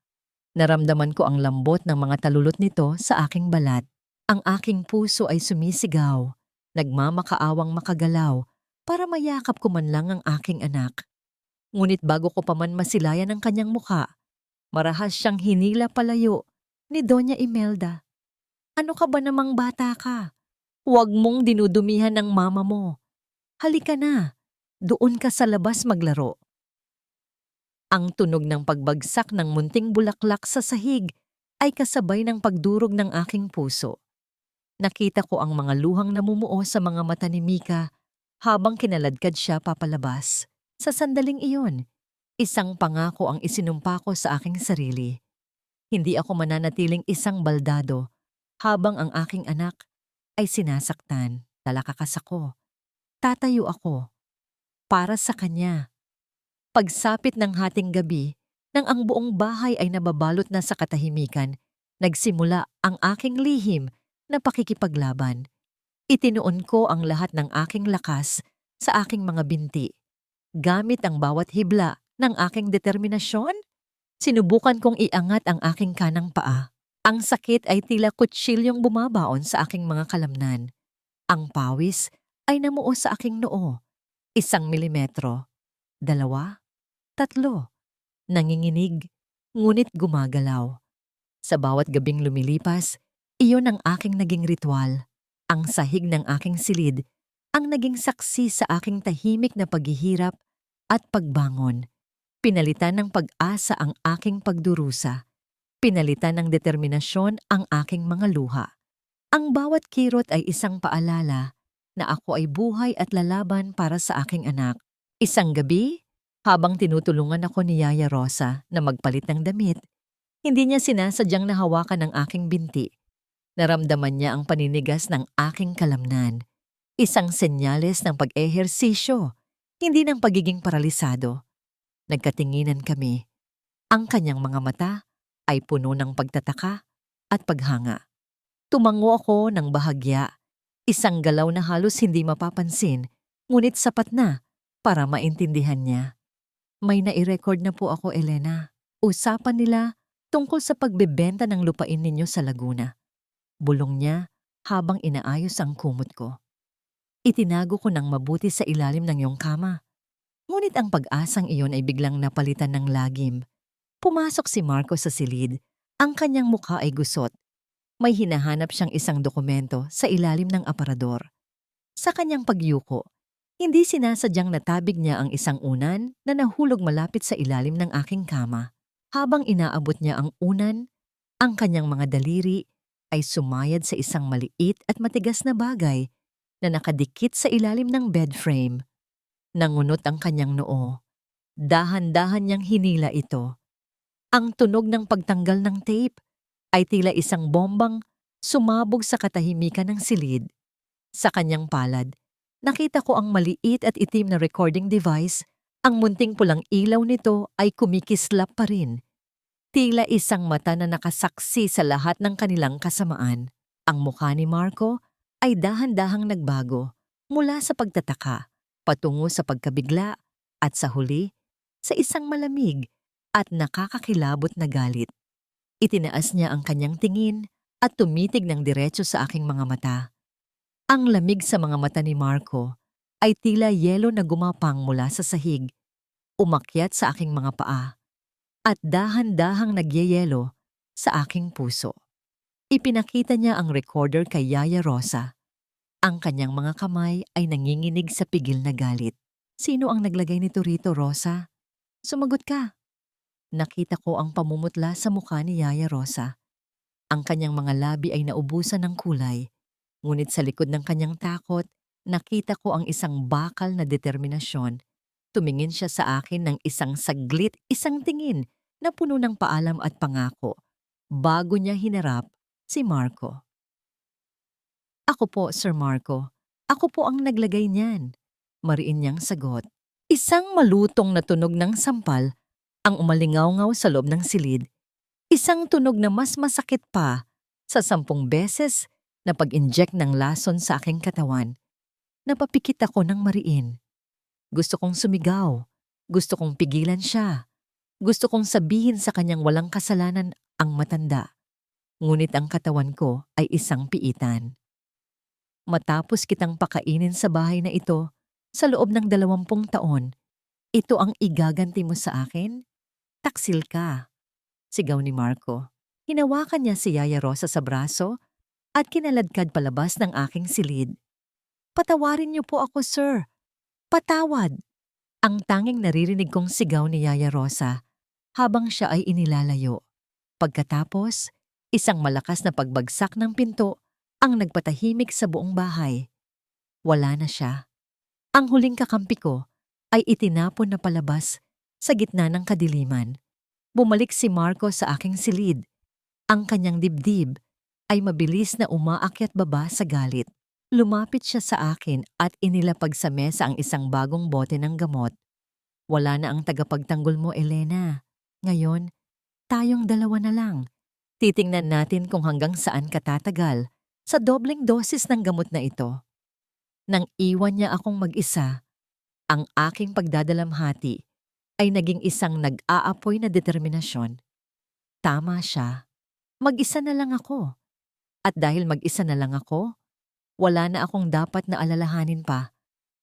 S1: Naramdaman ko ang lambot ng mga talulot nito sa aking balat. Ang aking puso ay sumisigaw, nagmamakaawang makagalaw para mayakap ko man lang ang aking anak. Ngunit bago ko pa man masilayan ang kanyang mukha, marahas siyang hinila palayo ni Doña Imelda. Ano ka ba namang bata ka? Huwag mong dinudumihan ng mama mo. Halika na, doon ka sa labas maglaro. Ang tunog ng pagbagsak ng munting bulaklak sa sahig ay kasabay ng pagdurog ng aking puso. Nakita ko ang mga luhang namumuo sa mga mata ni Mika habang kinaladkad siya papalabas. Sa sandaling iyon, isang pangako ang isinumpa ko sa aking sarili. Hindi ako mananatiling isang baldado habang ang aking anak ay sinasaktan. Talakakas ako. Tatayo ako. Para sa kanya. Pagsapit ng hating gabi, nang ang buong bahay ay nababalot na sa katahimikan, nagsimula ang aking lihim na pakikipaglaban. Itinuon ko ang lahat ng aking lakas sa aking mga binti. Gamit ang bawat hibla ng aking determinasyon, sinubukan kong iangat ang aking kanang paa. Ang sakit ay tila kutsilyong bumabaon sa aking mga kalamnan. Ang pawis ay namuo sa aking noo. 1 milimetro, 2, 3. Nanginginig, ngunit gumagalaw. Sa bawat gabing lumilipas, iyon ang aking naging ritual. Ang sahig ng aking silid, ang naging saksi sa aking tahimik na paghihirap at pagbangon. Pinalitan ng pag-asa ang aking pagdurusa. Pinalitan ng determinasyon ang aking mga luha. Ang bawat kirot ay isang paalala na ako ay buhay at lalaban para sa aking anak. Isang gabi, habang tinutulungan ako ni Yaya Rosa na magpalit ng damit, hindi niya sinasadyang nahawakan ang aking binti. Naramdaman niya ang paninigas ng aking kalamnan. Isang senyales ng pag-ehersisyo, hindi ng pagiging paralisado. Nagkatinginan kami. Ang kanyang mga mata ay puno ng pagtataka at paghanga. Tumango ako ng bahagya. Isang galaw na halos hindi mapapansin, ngunit sapat na para maintindihan niya. May nai-record na po ako, Elena. Usapan nila tungkol sa pagbebenta ng lupain ninyo sa Laguna. Bulong niya habang inaayos ang kumot ko. Itinago ko ng mabuti sa ilalim ng iyong kama. Ngunit ang pag-asang iyon ay biglang napalitan ng lagim. Pumasok si Marco sa silid. Ang kanyang mukha ay gusot. May hinahanap siyang isang dokumento sa ilalim ng aparador. Sa kanyang pagyuko, hindi sinasadyang natabig niya ang isang unan na nahulog malapit sa ilalim ng aking kama. Habang inaabot niya ang unan, ang kanyang mga daliri ay sumayad sa isang maliit at matigas na bagay na nakadikit sa ilalim ng bed frame. Nangunot ang kanyang noo. Dahan-dahan niyang hinila ito. Ang tunog ng pagtanggal ng tape ay tila isang bombang sumabog sa katahimikan ng silid. Sa kanyang palad, nakita ko ang maliit at itim na recording device. Ang munting pulang ilaw nito ay kumikislap pa rin. Tila isang mata na nakasaksi sa lahat ng kanilang kasamaan. Ang mukha ni Marco ay dahan-dahang nagbago mula sa pagtataka, patungo sa pagkabigla, at sa huli, sa isang malamig at nakakakilabot na galit. Itinaas niya ang kanyang tingin at tumitig ng diretso sa aking mga mata. Ang lamig sa mga mata ni Marco ay tila yelo na gumapang mula sa sahig, umakyat sa aking mga paa, at dahan-dahang nagyeyelo sa aking puso. Ipinakita niya ang recorder kay Yaya Rosa. Ang kanyang mga kamay ay nanginginig sa pigil na galit. Sino ang naglagay nito rito, Rosa? Sumagot ka. Nakita ko ang pamumutla sa mukha ni Yaya Rosa. Ang kanyang mga labi ay naubusan ng kulay, ngunit sa likod ng kanyang takot, nakita ko ang isang bakal na determinasyon. Tumingin siya sa akin ng isang saglit, isang tingin na puno ng paalam at pangako, bago niya hinarap si Marco. Ako po, Sir Marco. Ako po ang naglagay niyan. Mariin niyang sagot. Isang malutong na tunog ng sampal ang umalingaw-ngaw sa loob ng silid. Isang tunog na mas masakit pa sa 10 beses na pag-inject ng lason sa aking katawan. Napapikit ako ng mariin. Gusto kong sumigaw. Gusto kong pigilan siya. Gusto kong sabihin sa kanyang walang kasalanan ang matanda. Ngunit ang katawan ko ay isang piitan. Matapos kitang pakainin sa bahay na ito sa loob ng 20 taon, ito ang igaganti mo sa akin? Taksil ka, sigaw ni Marco. Hinawakan niya si Yaya Rosa sa braso at kinaladkad palabas ng aking silid. Patawarin niyo po ako, sir. Patawad! Ang tanging naririnig kong sigaw ni Yaya Rosa habang siya ay inilalayo. Pagkatapos, isang malakas na pagbagsak ng pinto ang nagpatahimik sa buong bahay. Wala na siya. Ang huling kakampi ko ay itinapon na palabas sa gitna ng kadiliman. Bumalik si Marco sa aking silid. Ang kanyang dibdib ay mabilis na umaakyat baba sa galit. Lumapit siya sa akin at inilapag sa mesa ang isang bagong bote ng gamot. Wala na ang tagapagtanggol mo, Elena. Ngayon, tayong dalawa na lang. Titingnan natin kung hanggang saan katatagal sa dobleng dosis ng gamot na ito. Nang iwan niya akong mag-isa, ang aking pagdadalamhati ay naging isang nag-aapoy na determinasyon. Tama siya. Mag-isa na lang ako. At dahil mag-isa na lang ako, wala na akong dapat na alalahanin pa,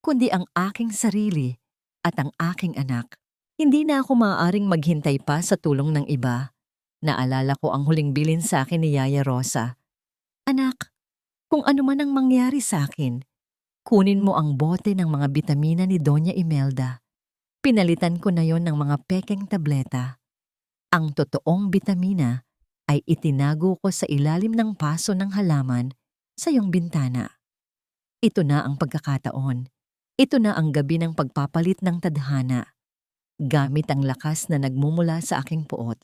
S1: kundi ang aking sarili at ang aking anak. Hindi na ako maaaring maghintay pa sa tulong ng iba. Naalala ko ang huling bilin sa akin ni Yaya Rosa. Anak, kung ano man ang mangyari sa akin, Kunin mo ang bote ng mga bitamina ni Doña Imelda. Pinalitan ko na yon ng mga pekeng tableta. Ang totoong bitamina ay itinago ko sa ilalim ng paso ng halaman sa iyong bintana. Ito na ang pagkakataon. Ito na ang gabi ng pagpapalit ng tadhana. Gamit ang lakas na nagmumula sa aking puot,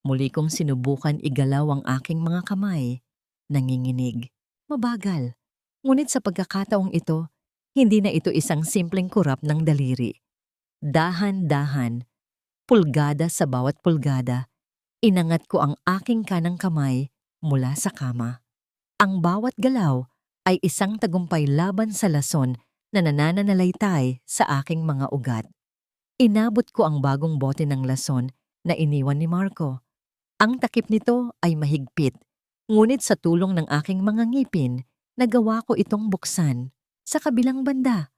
S1: muli kong sinubukan igalaw ang aking mga kamay. Nanginginig. Mabagal. Ngunit sa pagkakataong ito, hindi na ito isang simpleng kurap ng daliri. Dahan-dahan, pulgada sa bawat pulgada, inangat ko ang aking kanang kamay mula sa kama. Ang bawat galaw ay isang tagumpay laban sa lason na nananalaytay sa aking mga ugat. Inabot ko ang bagong bote ng lason na iniwan ni Marco. Ang takip nito ay mahigpit, ngunit sa tulong ng aking mga ngipin, nagawa ko itong buksan sa kabilang banda.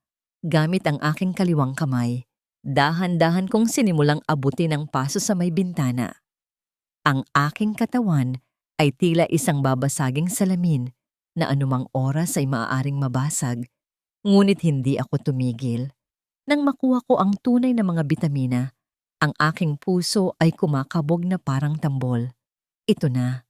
S1: Gamit ang aking kaliwang kamay, dahan-dahan kong sinimulang abutin ang paso sa may bintana. Ang aking katawan ay tila isang babasaging salamin na anumang oras ay maaaring mabasag, ngunit hindi ako tumigil. Nang makuha ko ang tunay na mga bitamina, ang aking puso ay kumakabog na parang tambol. Ito na.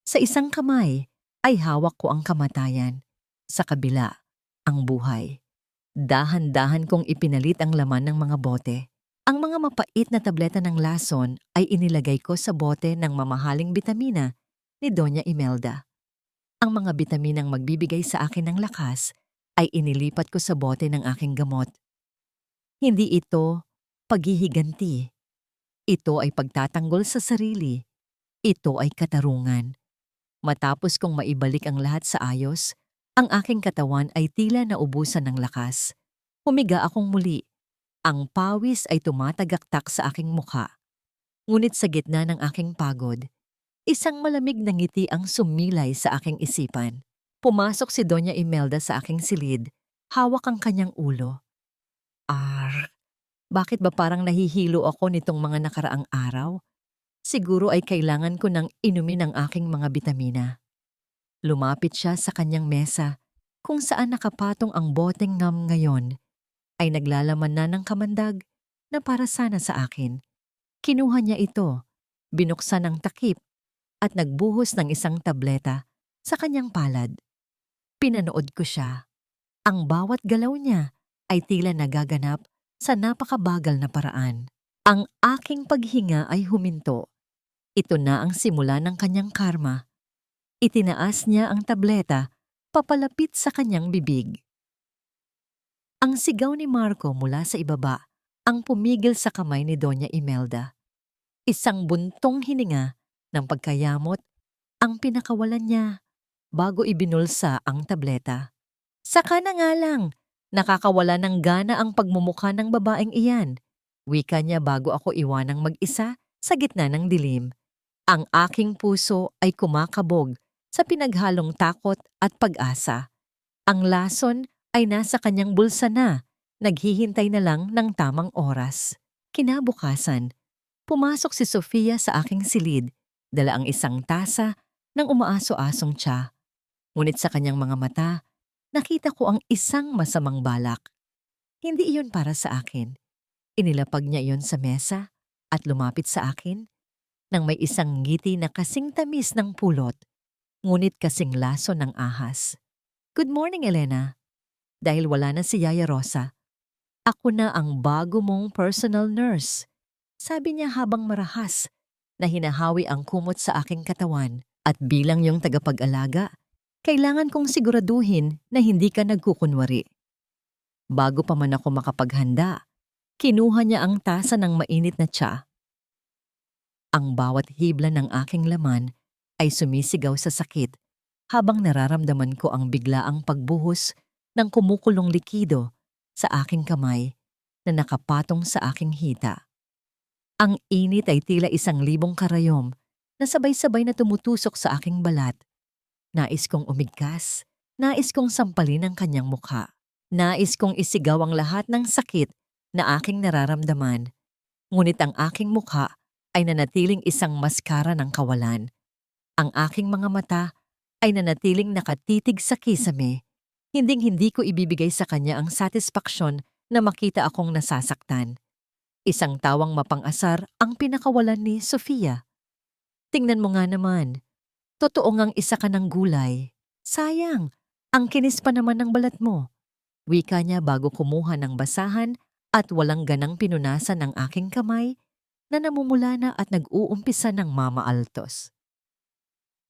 S1: Sa isang kamay ay hawak ko ang kamatayan. Sa kabila, ang buhay. Dahan-dahan kong ipinalit ang laman ng mga bote. Ang mga mapait na tableta ng lason ay inilagay ko sa bote ng mamahaling bitamina ni Doña Imelda. Ang mga bitaminang magbibigay sa akin ng lakas ay inilipat ko sa bote ng aking gamot. Hindi ito paghihiganti. Ito ay pagtatanggol sa sarili. Ito ay katarungan. Matapos kong maibalik ang lahat sa ayos, ang aking katawan ay tila naubusan ng lakas. Humiga akong muli. Ang pawis ay tumatagaktak sa aking mukha. Ngunit sa gitna ng aking pagod, isang malamig na ngiti ang sumilay sa aking isipan. Pumasok si Doña Imelda sa aking silid, hawak ang kanyang ulo. Bakit ba parang nahihilo ako nitong mga nakaraang araw? Siguro ay kailangan ko nang inumin ang aking mga bitamina. Lumapit siya sa kanyang mesa, kung saan nakapatong ang boteng ngam ngayon, ay naglalaman na ng kamandag na para sana sa akin. Kinuha niya ito, binuksan ang takip, at nagbuhos ng isang tableta sa kanyang palad. Pinanood ko siya. Ang bawat galaw niya ay tila nagaganap sa napakabagal na paraan. Ang aking paghinga ay huminto. Ito na ang simula ng kanyang karma. Itinaas niya ang tableta papalapit sa kanyang bibig. Ang sigaw ni Marco mula sa ibaba ang pumigil sa kamay ni Doña Imelda. Isang buntong hininga ng pagkayamot ang pinakawalan niya bago ibinulsa ang tableta. Saka na nga lang, nakakawala ng gana ang pagmumukha ng babaeng iyan. Wika niya bago ako iwanang mag-isa sa gitna ng dilim. Ang aking puso ay kumakabog sa pinaghalong takot at pag-asa. Ang lason ay nasa kanyang bulsa na, naghihintay na lang ng tamang oras. Kinabukasan, pumasok si Sofia sa aking silid, dala ang isang tasa ng umaaso-asong tsa. Ngunit sa kanyang mga mata, nakita ko ang isang masamang balak. Hindi iyon para sa akin. Inilapag niya iyon sa mesa at lumapit sa akin nang may isang ngiti na kasing tamis ng pulot, ngunit kasing laso ng ahas. Good morning, Elena. Dahil wala na si Yaya Rosa, ako na ang bago mong personal nurse. Sabi niya habang marahas na hinahawi ang kumot sa aking katawan, at bilang yung tagapag-alaga, kailangan kong siguraduhin na hindi ka nagkukunwari. Bago pa man ako makapaghanda, kinuha niya ang tasa ng mainit na tsa. Ang bawat hibla ng aking laman ay sumisigaw sa sakit habang nararamdaman ko ang biglaang pagbuhos ng kumukulong likido sa aking kamay na nakapatong sa aking hita. Ang init ay tila 1,000 karayom na sabay-sabay na tumutusok sa aking balat. Nais kong umigkas, nais kong sampalin ang kanyang mukha. Nais kong isigaw ang lahat ng sakit na aking nararamdaman. Ngunit ang aking mukha ay nanatiling isang maskara ng kawalan. Ang aking mga mata ay nanatiling nakatitig sa kisame, Hinding-hindi ko ibibigay sa kanya ang satisfaksyon na makita akong nasasaktan. Isang tawang mapang-asar ang pinakawalan ni Sofia. Tingnan mo nga naman, totoo ngang isa ka ng gulay. Sayang, ang kinis pa naman ng balat mo. Wika niya bago kumuha ng basahan at walang ganang pinunasan ng aking kamay na namumula na at nag-uumpisa ng mamaaltos.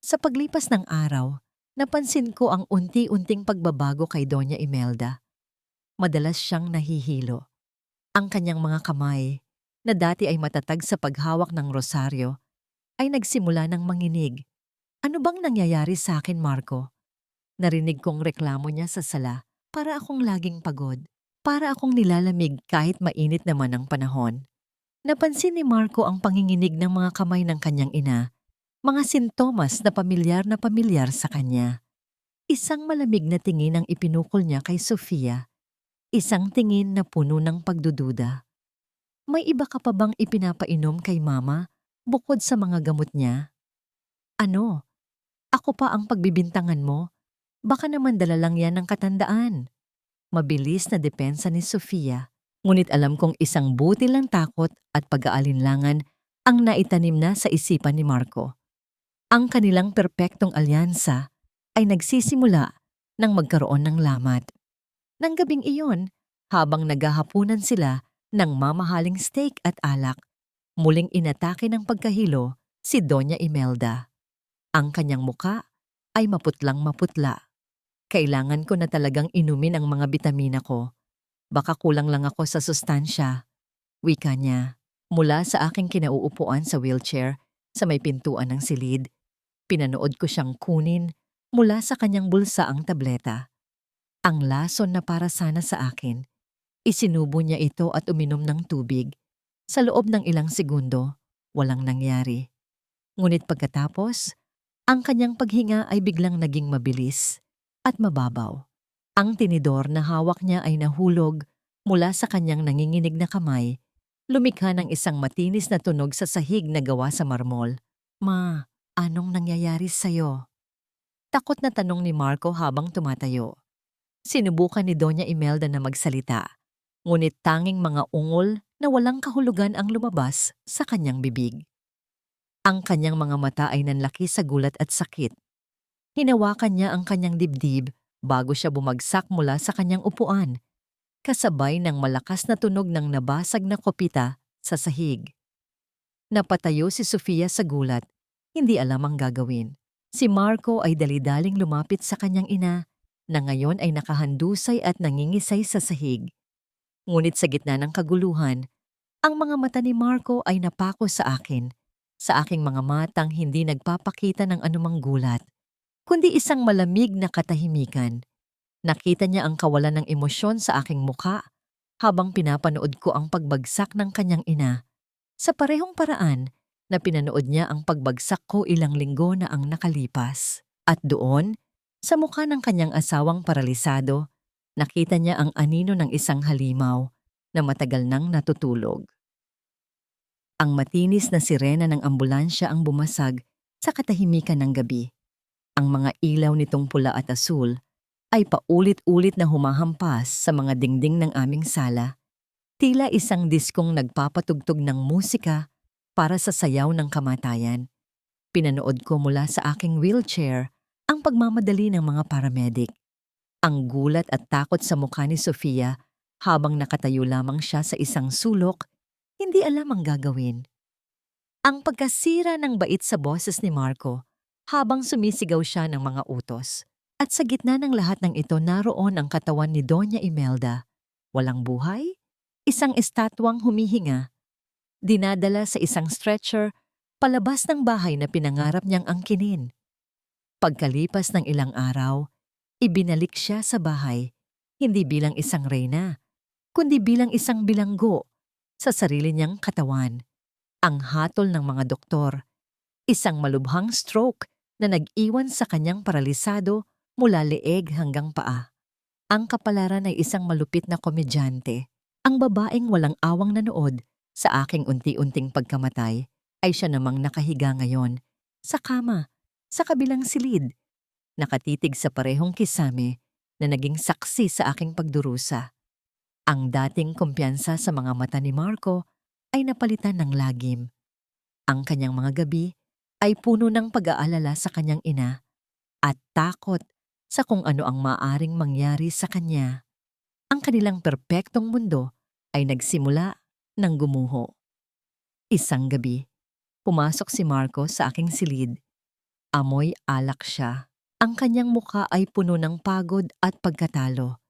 S1: Sa paglipas ng araw, napansin ko ang unti-unting pagbabago kay Doña Imelda. Madalas siyang nahihilo. Ang kanyang mga kamay, na dati ay matatag sa paghawak ng rosaryo, ay nagsimula ng manginig. Ano bang nangyayari sa akin, Marco? Narinig kong reklamo niya sa sala para akong laging pagod. Para akong nilalamig kahit mainit naman ang panahon. Napansin ni Marco ang panginginig ng mga kamay ng kanyang ina, mga sintomas na pamilyar sa kanya. Isang malamig na tingin ang ipinukol niya kay Sofia. Isang tingin na puno ng pagdududa. May iba ka pa bang ipinapainom kay mama bukod sa mga gamot niya? Ano? Ako pa ang pagbibintangan mo? Baka naman dala lang yan ng katandaan. Mabilis na depensa ni Sofia, ngunit alam kong isang butil ng takot at pag-aalinlangan ang naitanim na sa isipan ni Marco. Ang kanilang perpektong alyansa ay nagsisimula nang magkaroon ng lamat. Nang gabing iyon, habang naghahapunan sila ng mamahaling steak at alak, muling inatake ng pagkahilo si Doña Imelda. Ang kanyang muka ay maputlang maputla. Kailangan ko na talagang inumin ang mga bitamina ko. Baka kulang lang ako sa sustansya. Wika niya, mula sa aking kinauupuan sa wheelchair sa may pintuan ng silid. Pinanood ko siyang kunin mula sa kanyang bulsa ang tableta. Ang lason na para sana sa akin. Isinubo niya ito at uminom ng tubig. Sa loob ng ilang segundo, walang nangyari. Ngunit pagkatapos, ang kanyang paghinga ay biglang naging mabilis at mababaw. Ang tinidor na hawak niya ay nahulog mula sa kanyang nanginginig na kamay, lumikha ng isang matinis na tunog sa sahig na gawa sa marmol. Ma, anong nangyayari sa'yo? Takot na tanong ni Marco habang tumatayo. Sinubukan ni Doña Imelda na magsalita, ngunit tanging mga ungol na walang kahulugan ang lumabas sa kanyang bibig. Ang kanyang mga mata ay nanlaki sa gulat at sakit. Hinawakan niya ang kanyang dibdib bago siya bumagsak mula sa kanyang upuan, kasabay ng malakas na tunog ng nabasag na kopita sa sahig. Napatayo si Sofia sa gulat, hindi alam ang gagawin. Si Marco ay dali-daling lumapit sa kanyang ina, na ngayon ay nakahandusay at nangingisay sa sahig. Ngunit sa gitna ng kaguluhan, ang mga mata ni Marco ay napako sa akin, sa aking mga matang hindi nagpapakita ng anumang gulat, kundi isang malamig na katahimikan. Nakita niya ang kawalan ng emosyon sa aking mukha habang pinapanood ko ang pagbagsak ng kanyang ina, sa parehong paraan na pinanood niya ang pagbagsak ko ilang linggo na ang nakalipas. At doon, sa mukha ng kanyang asawang paralisado, nakita niya ang anino ng isang halimaw na matagal nang natutulog. Ang matinis na sirena ng ambulansya ang bumasag sa katahimikan ng gabi. Ang mga ilaw nitong pula at asul ay paulit-ulit na humahampas sa mga dingding ng aming sala. Tila isang diskong nagpapatugtog ng musika para sa sayaw ng kamatayan. Pinanood ko mula sa aking wheelchair ang pagmamadali ng mga paramedic. Ang gulat at takot sa mukha ni Sofia habang nakatayo lamang siya sa isang sulok, hindi alam ang gagawin. Ang pagkasira ng bait sa boses ni Marco habang sumisigaw siya ng mga utos. At sa gitna ng lahat ng ito naroon ang katawan ni Doña Imelda. Walang buhay, isang estatwang humihinga. Dinadala sa isang stretcher palabas ng bahay na pinangarap niyang angkinin. Pagkalipas ng ilang araw, ibinalik siya sa bahay, hindi bilang isang reyna, kundi bilang isang bilanggo sa sarili niyang katawan. Ang hatol ng mga doktor, isang malubhang stroke na nag-iwan sa kanyang paralisado mula leeg hanggang paa. Ang kapalaran ay isang malupit na komedyante. Ang babaeng walang awang nanood sa aking unti-unting pagkamatay ay siya namang nakahiga ngayon, sa kama, sa kabilang silid, nakatitig sa parehong kisame na naging saksi sa aking pagdurusa. Ang dating kumpiyansa sa mga mata ni Marco ay napalitan ng lagim. Ang kanyang mga gabi ay puno ng pag-aalala sa kanyang ina at takot sa kung ano ang maaring mangyari sa kanya. Ang kanilang perpektong mundo ay nagsimula ng gumuho. Isang gabi, pumasok si Marco sa aking silid. Amoy alak siya. Ang kanyang muka ay puno ng pagod at pagkatalo.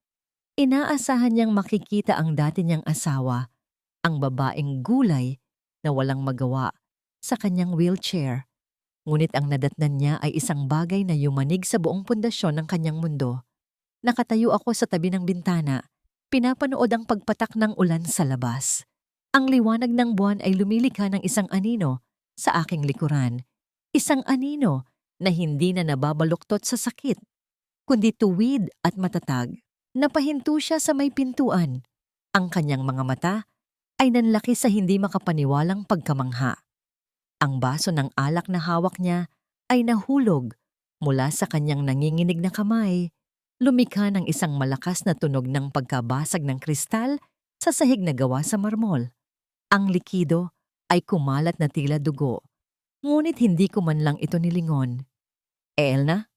S1: Inaasahan niyang makikita ang dati niyang asawa, ang babaeng gulay na walang magawa sa kanyang wheelchair. Ngunit ang nadatnan niya ay isang bagay na yumanig sa buong pundasyon ng kanyang mundo. Nakatayo ako sa tabi ng bintana, pinapanood ang pagpatak ng ulan sa labas. Ang liwanag ng buwan ay lumilikha ng isang anino sa aking likuran. Isang anino na hindi na nababaluktot sa sakit, kundi tuwid at matatag. Napahinto siya sa may pintuan. Ang kanyang mga mata ay nanlaki sa hindi makapaniwalang pagkamangha. Ang baso ng alak na hawak niya ay nahulog mula sa kanyang nanginginig na kamay. Lumikha ng isang malakas na tunog ng pagkabasag ng kristal sa sahig na gawa sa marmol. Ang likido ay kumalat na tila dugo, ngunit hindi ko man lang ito nilingon. Elna?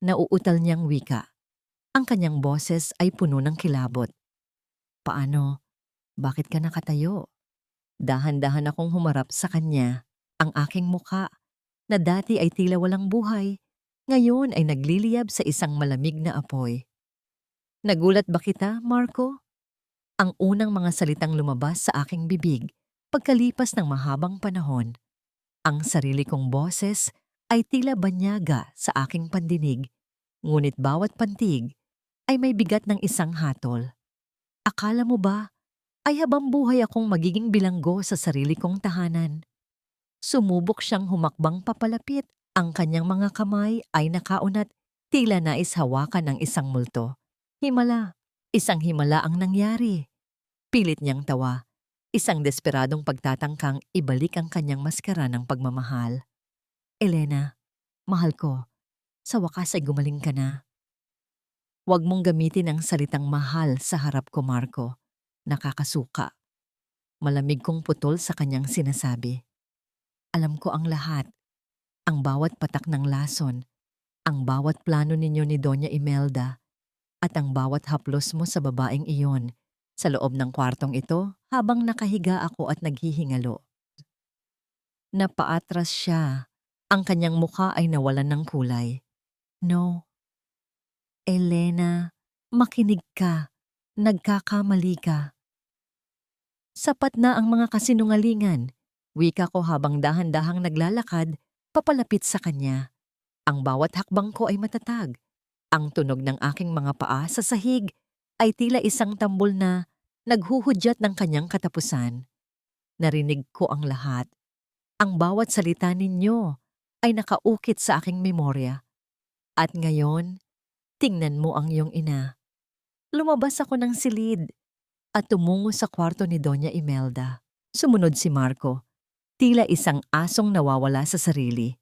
S1: Nauutal niyang wika. Ang kanyang boses ay puno ng kilabot. Paano? Bakit ka nakatayo? Dahan-dahan akong humarap sa kanya. Ang aking muka, na dati ay tila walang buhay, ngayon ay nagliliyab sa isang malamig na apoy. Nagulat ba kita, Marco? Ang unang mga salitang lumabas sa aking bibig pagkalipas ng mahabang panahon. Ang sarili kong boses ay tila banyaga sa aking pandinig, ngunit bawat pantig ay may bigat ng isang hatol. Akala mo ba ay habang buhay akong magiging bilanggo sa sarili kong tahanan? Sumubok siyang humakbang papalapit. Ang kanyang mga kamay ay nakaunat, tila nais hawakan ng isang multo. Himala, isang himala ang nangyari. Pilit niyang tawa, isang desperadong pagtatangkang ibalik ang kanyang maskara ng pagmamahal. Elena, mahal ko, sa wakas ay gumaling ka na. Huwag mong gamitin ang salitang mahal sa harap ko, Marco. Nakakasuka. Malamig kong putol sa kanyang sinasabi. Alam ko ang lahat. Ang bawat patak ng lason, ang bawat plano ninyo ni Doña Imelda, at ang bawat haplos mo sa babaeng iyon sa loob ng kwartong ito habang nakahiga ako at naghihingalo. Napaatras siya. Ang kanyang mukha ay nawalan ng kulay. No. Elena, makinig ka. Nagkakamali ka. Sapat na ang mga kasinungalingan. Wika ko habang dahan-dahang naglalakad papalapit sa kanya. Ang bawat hakbang ko ay matatag. Ang tunog ng aking mga paa sa sahig ay tila isang tambol na naghuhudyat ng kanyang katapusan. Narinig ko ang lahat. Ang bawat salita ninyo ay nakaukit sa aking memorya. At ngayon, tingnan mo ang iyong ina. Lumabas ako ng silid at tumungo sa kwarto ni Doña Imelda. Sumunod si Marco. Tila isang asong nawawala sa sarili.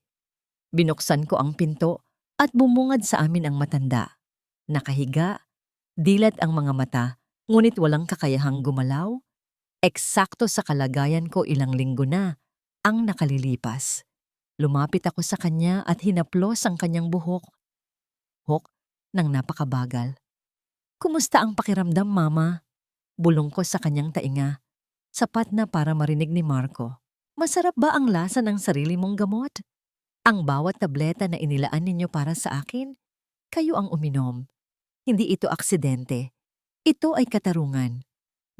S1: Binuksan ko ang pinto at bumungad sa amin ang matanda. Nakahiga, dilat ang mga mata, ngunit walang kakayahang gumalaw. Eksakto sa kalagayan ko ilang linggo na ang nakalilipas. Lumapit ako sa kanya at hinaplos ang kanyang buhok. Hok ng napakabagal. Kumusta ang pakiramdam, Mama? Bulong ko sa kanyang tainga. Sapat na para marinig ni Marco. Masarap ba ang lasa ng sarili mong gamot? Ang bawat tableta na inilaan ninyo para sa akin, kayo ang uminom. Hindi ito aksidente. Ito ay katarungan.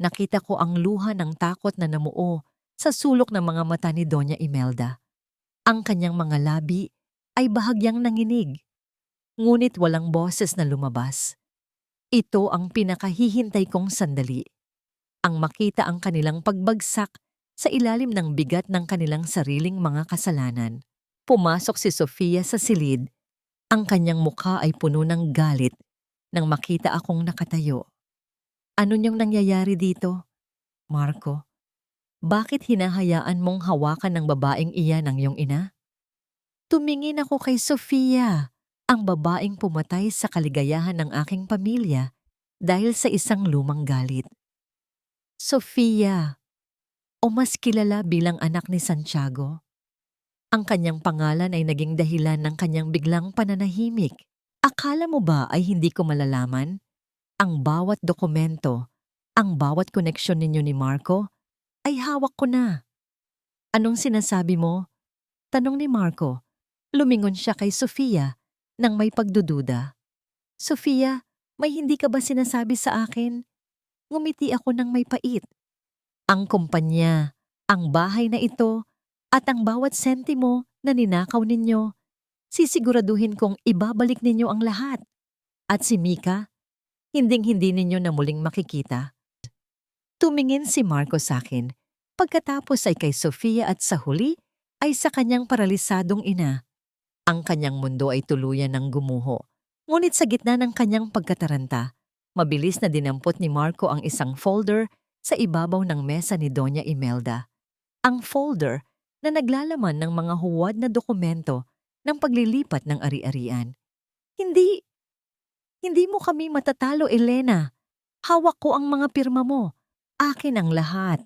S1: Nakita ko ang luha ng takot na namuo sa sulok ng mga mata ni Doña Imelda. Ang kanyang mga labi ay bahagyang nanginig, ngunit walang boses na lumabas. Ito ang pinakahihintay kong sandali. Ang makita ang kanilang pagbagsak sa ilalim ng bigat ng kanilang sariling mga kasalanan. Pumasok si Sofia sa silid. Ang kanyang mukha ay puno ng galit nang makita akong nakatayo. Ano niyang nangyayari dito? Marco, bakit hinahayaan mong hawakan ng babaeng iyan ang iyong ina? Tumingin ako kay Sofia. Ang babaeng pumatay sa kaligayahan ng aking pamilya dahil sa isang lumang galit. Sofia, o mas kilala bilang anak ni Santiago. Ang kanyang pangalan ay naging dahilan ng kanyang biglang pananahimik. Akala mo ba ay hindi ko malalaman? Ang bawat dokumento, ang bawat koneksyon ninyo ni Marco, ay hawak ko na. Anong sinasabi mo? Tanong ni Marco. Lumingon siya kay Sofia nang may pagdududa. Sofia, may hindi ka ba sinasabi sa akin? Ngumiti ako ng may pait. Ang kumpanya, ang bahay na ito, at ang bawat sentimo na ninakaw ninyo, sisiguraduhin kong ibabalik ninyo ang lahat. At si Mika, hinding-hindi ninyo na muling makikita. Tumingin si Marco sa akin, pagkatapos ay kay Sofia at sa huli ay sa kanyang paralisadong ina. Ang kanyang mundo ay tuluyan ng gumuho. Ngunit sa gitna ng kanyang pagkataranta, mabilis na dinampot ni Marco ang isang folder sa ibabaw ng mesa ni Doña Imelda. Ang folder na naglalaman ng mga huwad na dokumento ng paglilipat ng ari-arian. Hindi mo kami matatalo, Elena. Hawak ko ang mga pirma mo. Akin ang lahat.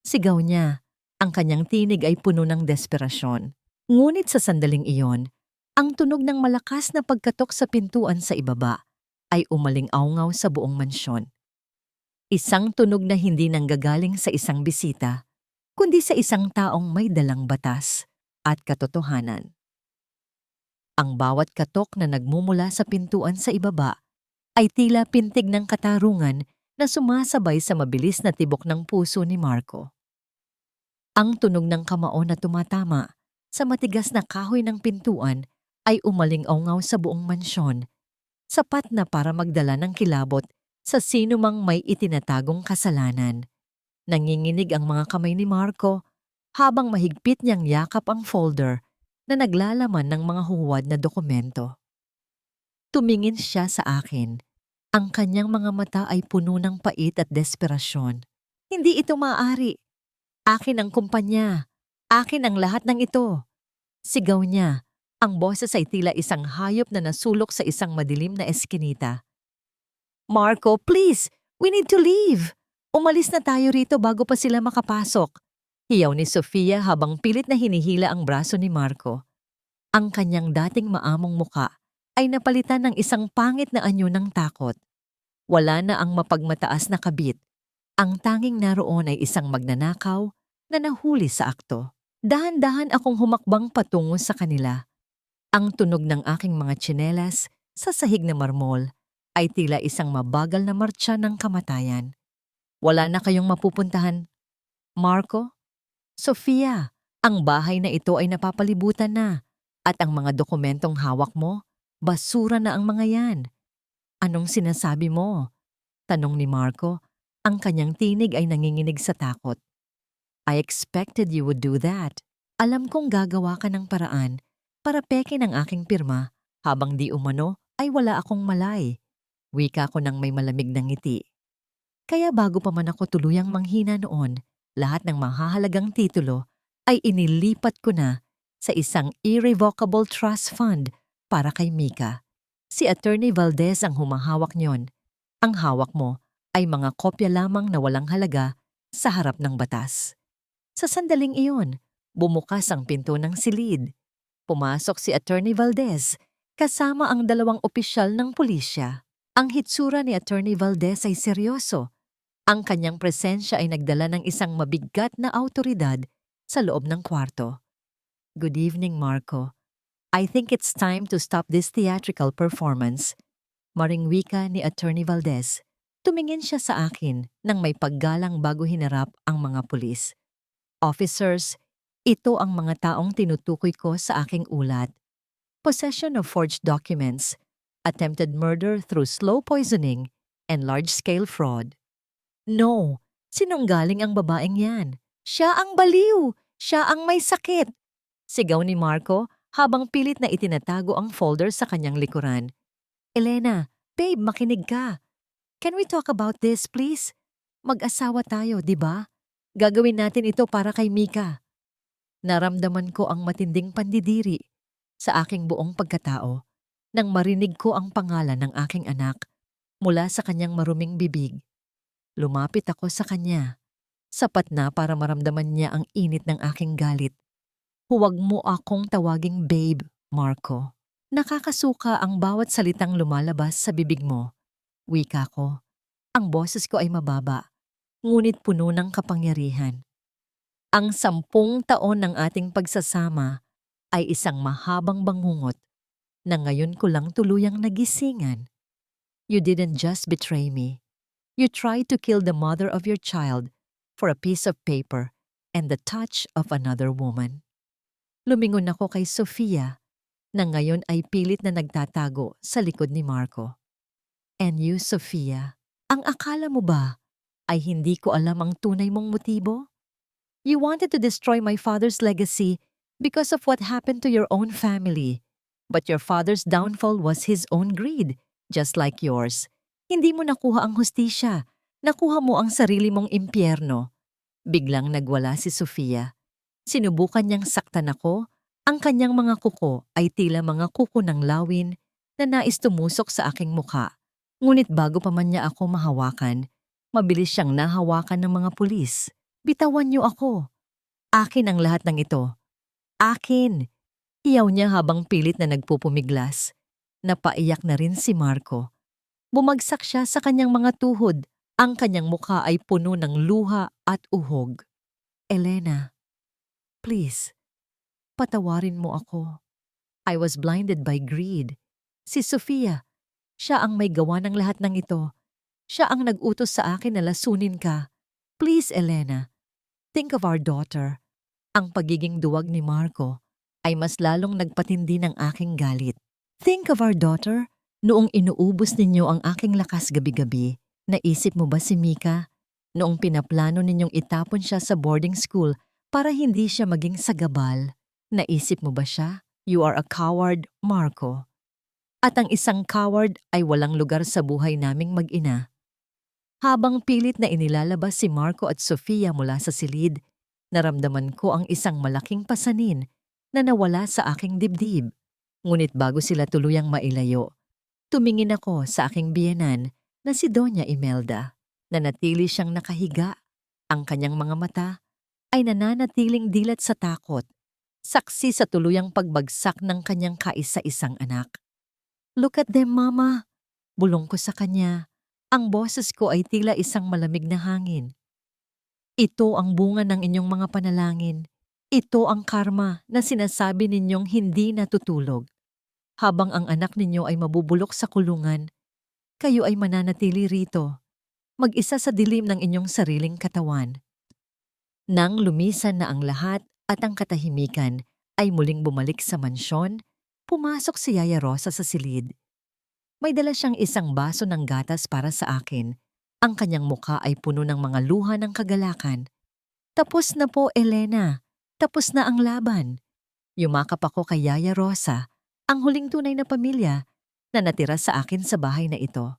S1: Sigaw niya. Ang kanyang tinig ay puno ng desperasyon. Ngunit sa sandaling iyon, ang tunog ng malakas na pagkatok sa pintuan sa ibaba ay umaling-awngaw sa buong mansyon. Isang tunog na hindi nanggagaling sa isang bisita, kundi sa isang taong may dalang batas at katotohanan. Ang bawat katok na nagmumula sa pintuan sa ibaba ay tila pintig ng katarungan na sumasabay sa mabilis na tibok ng puso ni Marco. Ang tunog ng kamao na tumatama sa matigas na kahoy ng pintuan ay umaling-awngaw sa buong mansyon, sapat na para magdala ng kilabot sa sino mang may itinatagong kasalanan. Nanginginig ang mga kamay ni Marco habang mahigpit niyang yakap ang folder na naglalaman ng mga huwad na dokumento. Tumingin siya sa akin. Ang kanyang mga mata ay puno ng pait at desperasyon. Hindi ito maaari. Akin ang kumpanya. Akin ang lahat ng ito. Sigaw niya. Ang boses ay tila isang hayop na nasulok sa isang madilim na eskinita. Marco, please! We need to leave! Umalis na tayo rito bago pa sila makapasok. Hiyaw ni Sofia habang pilit na hinihila ang braso ni Marco. Ang kanyang dating maamong muka ay napalitan ng isang pangit na anyo ng takot. Wala na ang mapagmataas na kabit. Ang tanging naroon ay isang magnanakaw na nahuli sa akto. Dahan-dahan akong humakbang patungo sa kanila. Ang tunog ng aking mga tsinelas sa sahig na marmol ay tila isang mabagal na martsa ng kamatayan. Wala na kayong mapupuntahan. Marco? Sofia, ang bahay na ito ay napapalibutan na at ang mga dokumentong hawak mo, basura na ang mga yan. Anong sinasabi mo? Tanong ni Marco, ang kanyang tinig ay nanginginig sa takot. I expected you would do that. Alam kong gagawa ka ng paraan para peke ng aking pirma habang di umano ay wala akong malay. Wika ko ng may malamig na ngiti. Kaya bago pa man ako tuluyang manghina noon, lahat ng mahahalagang titulo ay inilipat ko na sa isang irrevocable trust fund para kay Mika. Si Attorney Valdez ang humahawak niyon. Ang hawak mo ay mga kopya lamang na walang halaga sa harap ng batas. Sa sandaling iyon, bumukas ang pinto ng silid. Pumasok si Attorney Valdez kasama ang dalawang opisyal ng pulisya. Ang hitsura ni Attorney Valdez ay seryoso. Ang kanyang presensya ay nagdala ng isang mabigat na awtoridad sa loob ng kwarto. Good evening, Marco. I think it's time to stop this theatrical performance. Maring wika ni Attorney Valdez. Tumingin siya sa akin nang may paggalang bago hinarap ang mga pulis. Officers, ito ang mga taong tinutukoy ko sa aking ulat. Possession of forged documents, attempted murder through slow poisoning, and large-scale fraud. No, sinunggaling ang babaeng yan. Siya ang baliw! Siya ang may sakit! Sigaw ni Marco habang pilit na itinatago ang folder sa kanyang likuran. Elena, babe, makinig ka. Can we talk about this, please? Mag-asawa tayo, di ba? Gagawin natin ito para kay Mika. Naramdaman ko ang matinding pandidiri sa aking buong pagkatao Nang marinig ko ang pangalan ng aking anak mula sa kanyang maruming bibig, lumapit ako sa kanya. Sapat na para maramdaman niya ang init ng aking galit. Huwag mo akong tawaging babe, Marco. Nakakasuka ang bawat salitang lumalabas sa bibig mo. Wika ko. Ang boses ko ay mababa, ngunit puno ng kapangyarihan. Ang 10 taon ng ating pagsasama ay isang mahabang bangungot na ngayon ko lang tuluyang nagisingan. You didn't just betray me. You tried to kill the mother of your child for a piece of paper and the touch of another woman. Lumingon ako kay Sofia na ngayon ay pilit na nagtatago sa likod ni Marco. And you, Sofia, ang akala mo ba ay hindi ko alam ang tunay mong motibo? You wanted to destroy my father's legacy because of what happened to your own family. But your father's downfall was his own greed, just like yours. Hindi mo nakuha ang hustisya. Nakuha mo ang sarili mong impyerno. Biglang nagwala si Sofia. Sinubukan niyang saktan ako. Ang kanyang mga kuko ay tila mga kuko ng lawin na nais tumusok sa aking mukha. Ngunit bago pa man niya ako mahawakan, mabilis siyang nahawakan ng mga pulis. Bitawan niyo ako. Akin ang lahat ng ito. Akin! Hiyaw niya habang pilit na nagpupumiglas. Napaiyak na rin si Marco. Bumagsak siya sa kanyang mga tuhod. Ang kanyang mukha ay puno ng luha at uhog. Elena, please, patawarin mo ako. I was blinded by greed. Si Sofia, siya ang may gawa ng lahat ng ito. Siya ang nag-utos sa akin na lasunin ka. Please, Elena, think of our daughter. Ang pagiging duwag ni Marco ay mas lalong nagpatindi ng aking galit. Think of our daughter? Noong inuubos ninyo ang aking lakas gabi-gabi, naisip mo ba si Mika? Noong pinaplano ninyong itapon siya sa boarding school para hindi siya maging sagabal, naisip mo ba siya? You are a coward, Marco. At ang isang coward ay walang lugar sa buhay naming mag-ina. Habang pilit na inilalabas si Marco at Sofia mula sa silid, naramdaman ko ang isang malaking pasanin na nawala sa aking dibdib. Ngunit bago sila tuluyang mailayo, tumingin ako sa aking biyenan na si Doña Imelda, na natili siyang nakahiga. Ang kanyang mga mata ay nananatiling dilat sa takot, saksi sa tuluyang pagbagsak ng kanyang kaisa-isang anak. Look at them, Mama. Bulong ko sa kanya. Ang boses ko ay tila isang malamig na hangin. Ito ang bunga ng inyong mga panalangin. Ito ang karma na sinasabi ninyong hindi natutulog. Habang ang anak ninyo ay mabubulok sa kulungan, kayo ay mananatili rito, mag-isa sa dilim ng inyong sariling katawan. Nang lumisan na ang lahat at ang katahimikan ay muling bumalik sa mansyon, pumasok si Yaya Rosa sa silid. May dala siyang isang baso ng gatas para sa akin. Ang kanyang mukha ay puno ng mga luha ng kagalakan. Tapos na po, Elena. Tapos na ang laban. Yumakap ako kay Yaya Rosa, ang huling tunay na pamilya na natira sa akin sa bahay na ito.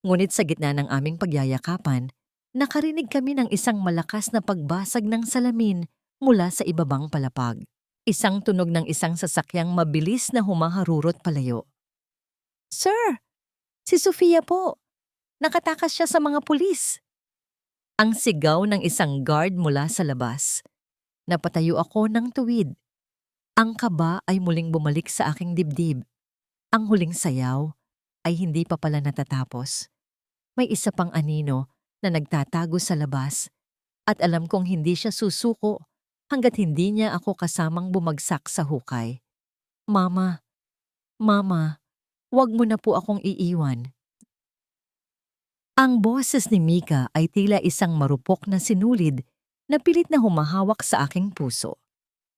S1: Ngunit sa gitna ng aming pagyayakapan, nakarinig kami ng isang malakas na pagbasag ng salamin mula sa ibabang palapag. Isang tunog ng isang sasakyang mabilis na humaharurot palayo. Sir! Si Sofia po! Nakatakas siya sa mga pulis! Ang sigaw ng isang guard mula sa labas. Napatayo ako ng tuwid. Ang kaba ay muling bumalik sa aking dibdib. Ang huling sayaw ay hindi pa pala natatapos. May isa pang anino na nagtatago sa labas at alam kong hindi siya susuko hanggat hindi niya ako kasamang bumagsak sa hukay. Mama, Mama, wag mo na po akong iiwan. Ang boses ni Mika ay tila isang marupok na sinulid na pilit na humahawak sa aking puso.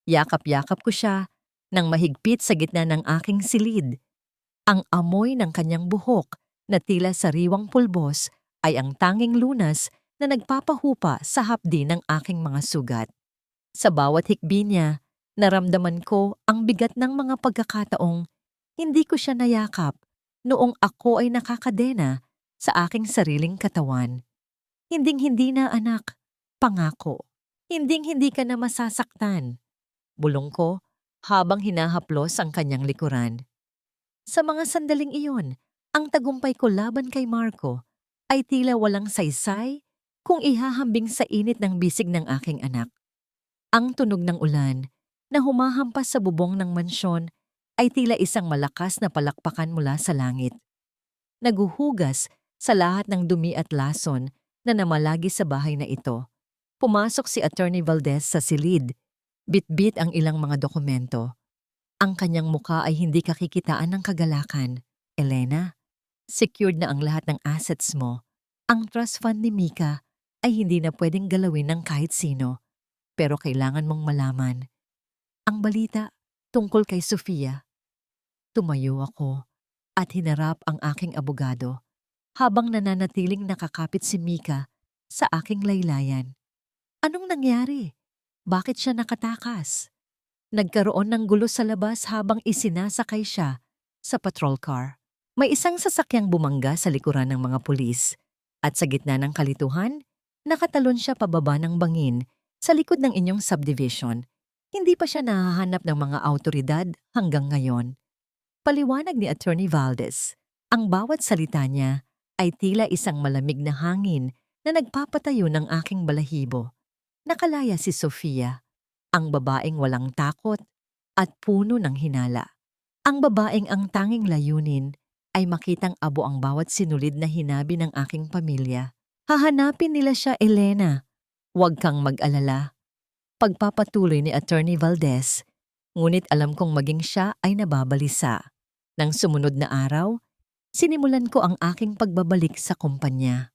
S1: Yakap-yakap ko siya nang mahigpit sa gitna ng aking silid. Ang amoy ng kanyang buhok na tila sariwang pulbos ay ang tanging lunas na nagpapahupa sa hapdi ng aking mga sugat. Sa bawat hikbi niya, naramdaman ko ang bigat ng mga pagkakataong hindi ko siya nayakap noong ako ay nakakadena sa aking sariling katawan. Hinding-hindi na, anak. Pangako. Hinding-hindi ka na masasaktan. Bulong ko habang hinahaplos ang kanyang likuran. Sa mga sandaling iyon, ang tagumpay ko laban kay Marco ay tila walang saysay kung ihahambing sa init ng bisig ng aking anak. Ang tunog ng ulan na humahampas sa bubong ng mansyon ay tila isang malakas na palakpakan mula sa langit. Naguhugas sa lahat ng dumi at lason na namalagi sa bahay na ito. Pumasok si Attorney Valdez sa silid. Bitbit ang ilang mga dokumento. Ang kanyang muka ay hindi kakikitaan ng kagalakan. Elena, secured na ang lahat ng assets mo. Ang trust fund ni Mika ay hindi na pwedeng galawin ng kahit sino. Pero kailangan mong malaman. Ang balita tungkol kay Sofia. Tumayo ako at hinarap ang aking abogado habang nananatiling nakakapit si Mika sa aking laylayan. Anong nangyari? Bakit siya nakatakas? Nagkaroon ng gulo sa labas habang isinasakay siya sa patrol car. May isang sasakyang bumangga sa likuran ng mga pulis at sa gitna ng kalituhan, nakatalon siya pababa ng bangin sa likod ng inyong subdivision. Hindi pa siya nahahanap ng mga autoridad hanggang ngayon. Paliwanag ni Attorney Valdez, ang bawat salita niya ay tila isang malamig na hangin na nagpapatayo ng aking balahibo. Nakalaya si Sofia, ang babaeng walang takot at puno ng hinala. Ang babaeng ang tanging layunin ay makitang abo ang bawat sinulid na hinabi ng aking pamilya. Hahanapin nila siya, Elena. Huwag kang mag-alala. Pagpapatuloy ni Attorney Valdez, ngunit alam kong maging siya ay nababalisa. Nang sumunod na araw, sinimulan ko ang aking pagbabalik sa kumpanya.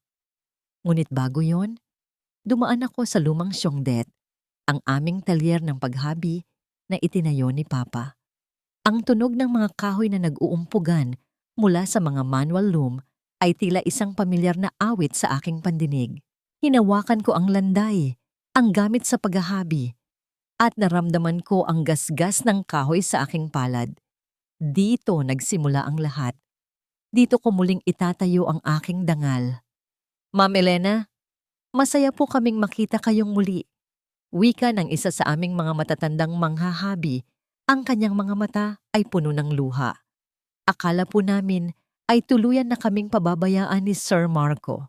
S1: Ngunit bago yon, dumaan ako sa lumang Syongdet, ang aming talyer ng paghabi na itinayo ni Papa. Ang tunog ng mga kahoy na nag-uumpugan mula sa mga manual loom ay tila isang pamilyar na awit sa aking pandinig. Hinawakan ko ang landay, ang gamit sa paghahabi, at naramdaman ko ang gasgas ng kahoy sa aking palad. Dito nagsimula ang lahat. Dito ko muling itatayo ang aking dangal. Ma'am Elena, masaya po kaming makita kayong muli. Wika ng isa sa aming mga matatandang manghahabi, ang kanyang mga mata ay puno ng luha. Akala po namin ay tuluyan na kaming pababayaan ni Sir Marco.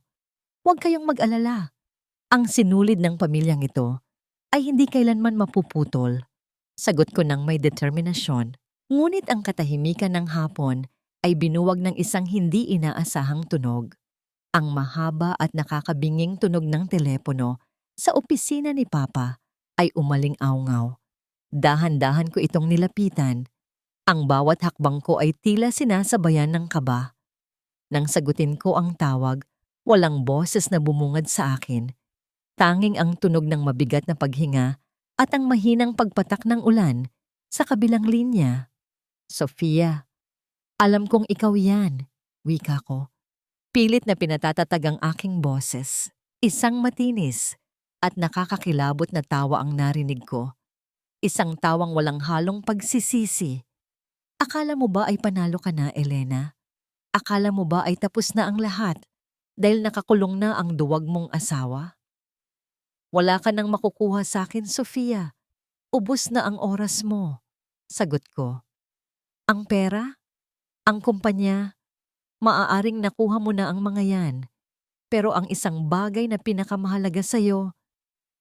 S1: Huwag kayong mag-alala. Ang sinulid ng pamilyang ito ay hindi kailanman mapuputol. Sagot ko ng may determinasyon. Ngunit ang katahimikan ng hapon ay binuwag ng isang hindi inaasahang tunog. Ang mahaba at nakakabinging tunog ng telepono sa opisina ni Papa ay umaling-awngaw. Dahan-dahan ko itong nilapitan. Ang bawat hakbang ko ay tila sinasabayan ng kaba. Nang sagutin ko ang tawag, walang boses na bumungad sa akin. Tanging ang tunog ng mabigat na paghinga at ang mahinang pagpatak ng ulan sa kabilang linya. Sofia, alam kong ikaw yan, wika ko. Pilit na pinatatatag ang aking boses. Isang matinis at nakakakilabot na tawa ang narinig ko. Isang tawang walang halong pagsisisi. Akala mo ba ay panalo ka na, Elena? Akala mo ba ay tapos na ang lahat dahil nakakulong na ang duwag mong asawa? Wala ka nang makukuha sa akin, Sofia. Ubos na ang oras mo. Sagot ko. Ang pera? Ang kumpanya? Maaaring nakuha mo na ang mga yan. Pero ang isang bagay na pinakamahalaga sa'yo,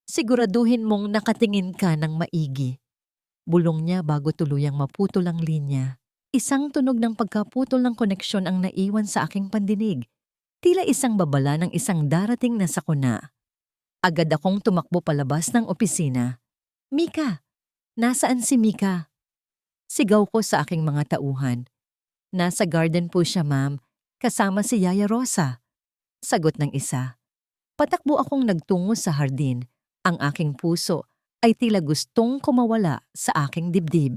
S1: siguraduhin mong nakatingin ka ng maigi. Bulong niya bago tuluyang maputol ang linya. Isang tunog ng pagkaputol ng koneksyon ang naiwan sa aking pandinig. Tila isang babala ng isang darating na sakuna. Agad akong tumakbo palabas ng opisina. Mika! Nasaan si Mika? Sigaw ko sa aking mga tauhan. Nasa garden po siya, ma'am. Kasama si Yaya Rosa. Sagot ng isa. Patakbo akong nagtungo sa hardin. Ang aking puso ay tila gustong kumawala sa aking dibdib.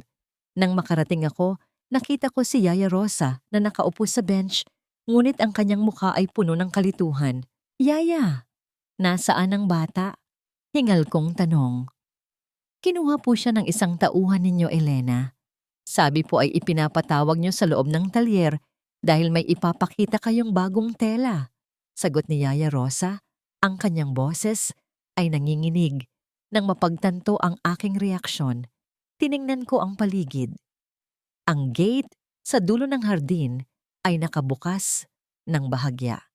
S1: Nang makarating ako, nakita ko si Yaya Rosa na nakaupo sa bench, ngunit ang kanyang mukha ay puno ng kalituhan. Yaya, nasaan ang bata? Hingal kong tanong. Kinuha po siya ng isang tauhan ninyo, Elena. Sabi po ay ipinapatawag niyo sa loob ng talyer dahil may ipapakita kayong bagong tela. Sagot ni Yaya Rosa, ang kanyang boses ay nanginginig. Nang mapagtanto ang aking reaksyon, tiningnan ko ang paligid. Ang gate Sa dulo ng hardin ay nakabukas ng bahagya.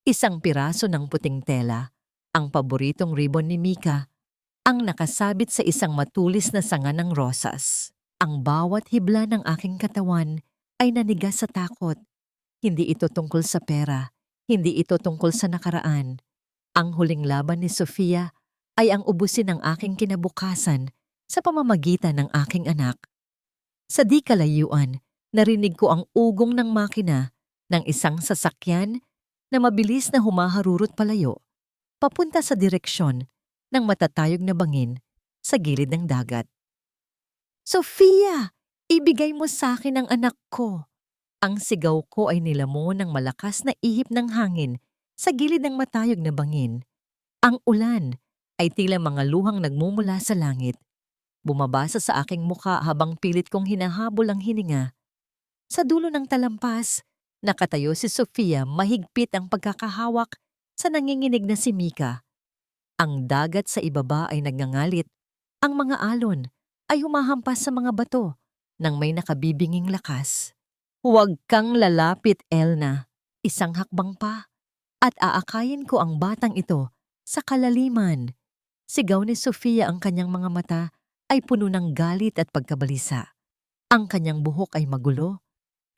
S1: Isang piraso ng puting tela, ang paboritong ribbon ni Mika, ang nakasabit sa isang matulis na sanga ng rosas. Ang bawat hibla ng aking katawan ay nanigas sa takot. Hindi ito tungkol sa pera, hindi ito tungkol sa nakaraan. Ang huling laban ni Sofia ay ang ubusin ng aking kinabukasan sa pamamagitan ng aking anak. Sa di kalayuan, narinig ko ang ugong ng makina ng isang sasakyan na mabilis na humaharurot palayo, papunta sa direksyon ng matatayog na bangin sa gilid ng dagat. "Sofia! Ibigay mo sa akin ang anak ko!" Ang sigaw ko ay nilamon ng malakas na ihip ng hangin sa gilid ng matayog na bangin. Ang ulan ay tila mga luhang nagmumula sa langit. Bumabasa sa aking mukha habang pilit kong hinahabol ang hininga. Sa dulo ng talampas, nakatayo si Sofia, mahigpit ang pagkakahawak sa nanginginig na si Mika. Ang dagat sa ibaba ay nagngangalit. Ang mga alon ay humahampas sa mga bato nang may nakabibinging lakas. "Huwag kang lalapit, Elna. Isang hakbang pa at aakayin ko ang batang ito sa kalaliman." Sigaw ni Sofia, ang kanyang mga mata ay puno ng galit at pagkabalisa. Ang kanyang buhok ay magulo,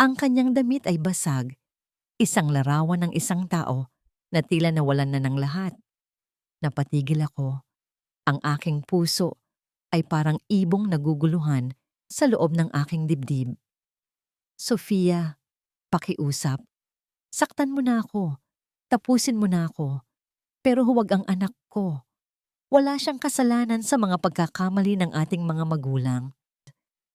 S1: ang kanyang damit ay basag, isang larawan ng isang tao na tila nawalan na ng lahat. Napatigil ako. Ang aking puso ay parang ibong naguguluhan sa loob ng aking dibdib. "Sofia, pakiusap. Saktan mo na ako. Tapusin mo na ako. Pero huwag ang anak ko. Wala siyang kasalanan sa mga pagkakamali ng ating mga magulang."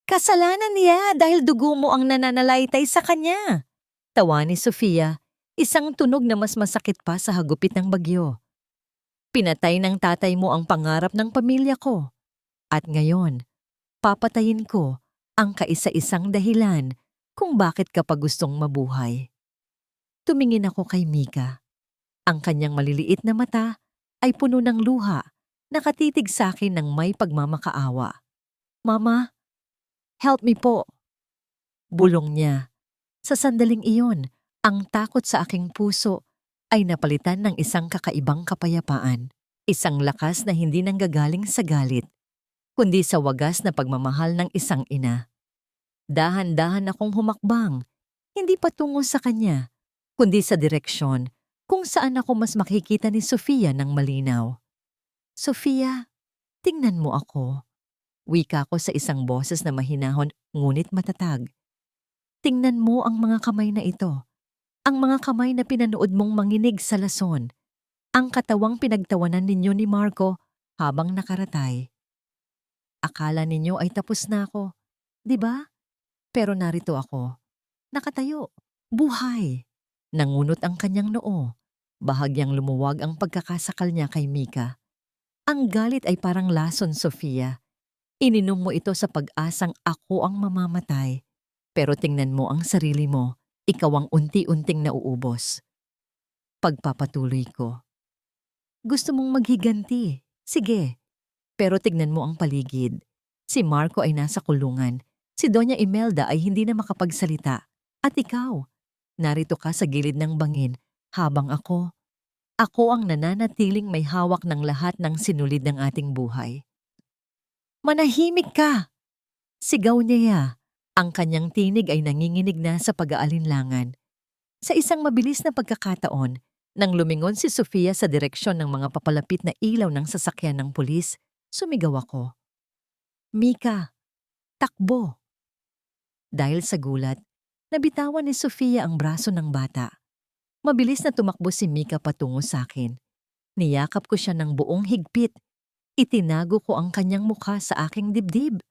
S1: "Kasalanan niya dahil dugo mo ang nananalaytay sa kanya." Tawa ni Sofia, isang tunog na mas masakit pa sa hagupit ng bagyo. "Pinatay ng tatay mo ang pangarap ng pamilya ko. At ngayon, papatayin ko ang kaisa-isang dahilan kung bakit ka pa gustong mabuhay." Tumingin ako kay Mika. Ang kanyang maliliit na mata ay puno ng luha, nakatitig sa akin ng may pagmamakaawa. "Mama, help me po." Bulong niya. Sa sandaling iyon, ang takot sa aking puso ay napalitan ng isang kakaibang kapayapaan. Isang lakas na hindi nanggagaling sa galit, kundi sa wagas na pagmamahal ng isang ina. Dahan-dahan akong humakbang, hindi patungo sa kanya, kundi sa direksyon kung saan ako mas makikita ni Sofia ng malinaw. "Sofia, tingnan mo ako." Wika ko sa isang boses na mahinahon ngunit matatag. "Tingnan mo ang mga kamay na ito. Ang mga kamay na pinanood mong manginig sa lason. Ang katawang pinagtawanan ninyo ni Marco habang nakaratay. Akala ninyo ay tapos na ako, di ba? Pero narito ako. Nakatayo. Buhay." Nangunot ang kanyang noo. Bahagyang lumuwag ang pagkakasakal niya kay Mika. "Ang galit ay parang lason, Sofia. Ininom mo ito sa pag-asang ako ang mamamatay. Pero tingnan mo ang sarili mo. Ikaw ang unti-unting nauubos." Pagpapatuloy ko. "Gusto mong maghiganti? Sige. Pero tignan mo ang paligid. Si Marco ay nasa kulungan. Si Doña Imelda ay hindi na makapagsalita. At ikaw, narito ka sa gilid ng bangin habang ako ang nananatiling may hawak ng lahat ng sinulid ng ating buhay." "Manahimik ka!" Sigaw niya. Ang kanyang tinig ay nanginginig na sa pag-aalinlangan. Sa isang mabilis na pagkakataon, nang lumingon si Sofia sa direksyon ng mga papalapit na ilaw ng sasakyan ng pulis, sumigaw ako. "Mika, takbo!" Dahil sa gulat, nabitawan ni Sofia ang braso ng bata. Mabilis na tumakbo si Mika patungo sa akin. Niyakap ko siya ng buong higpit. Itinago ko ang kanyang mukha sa aking dibdib.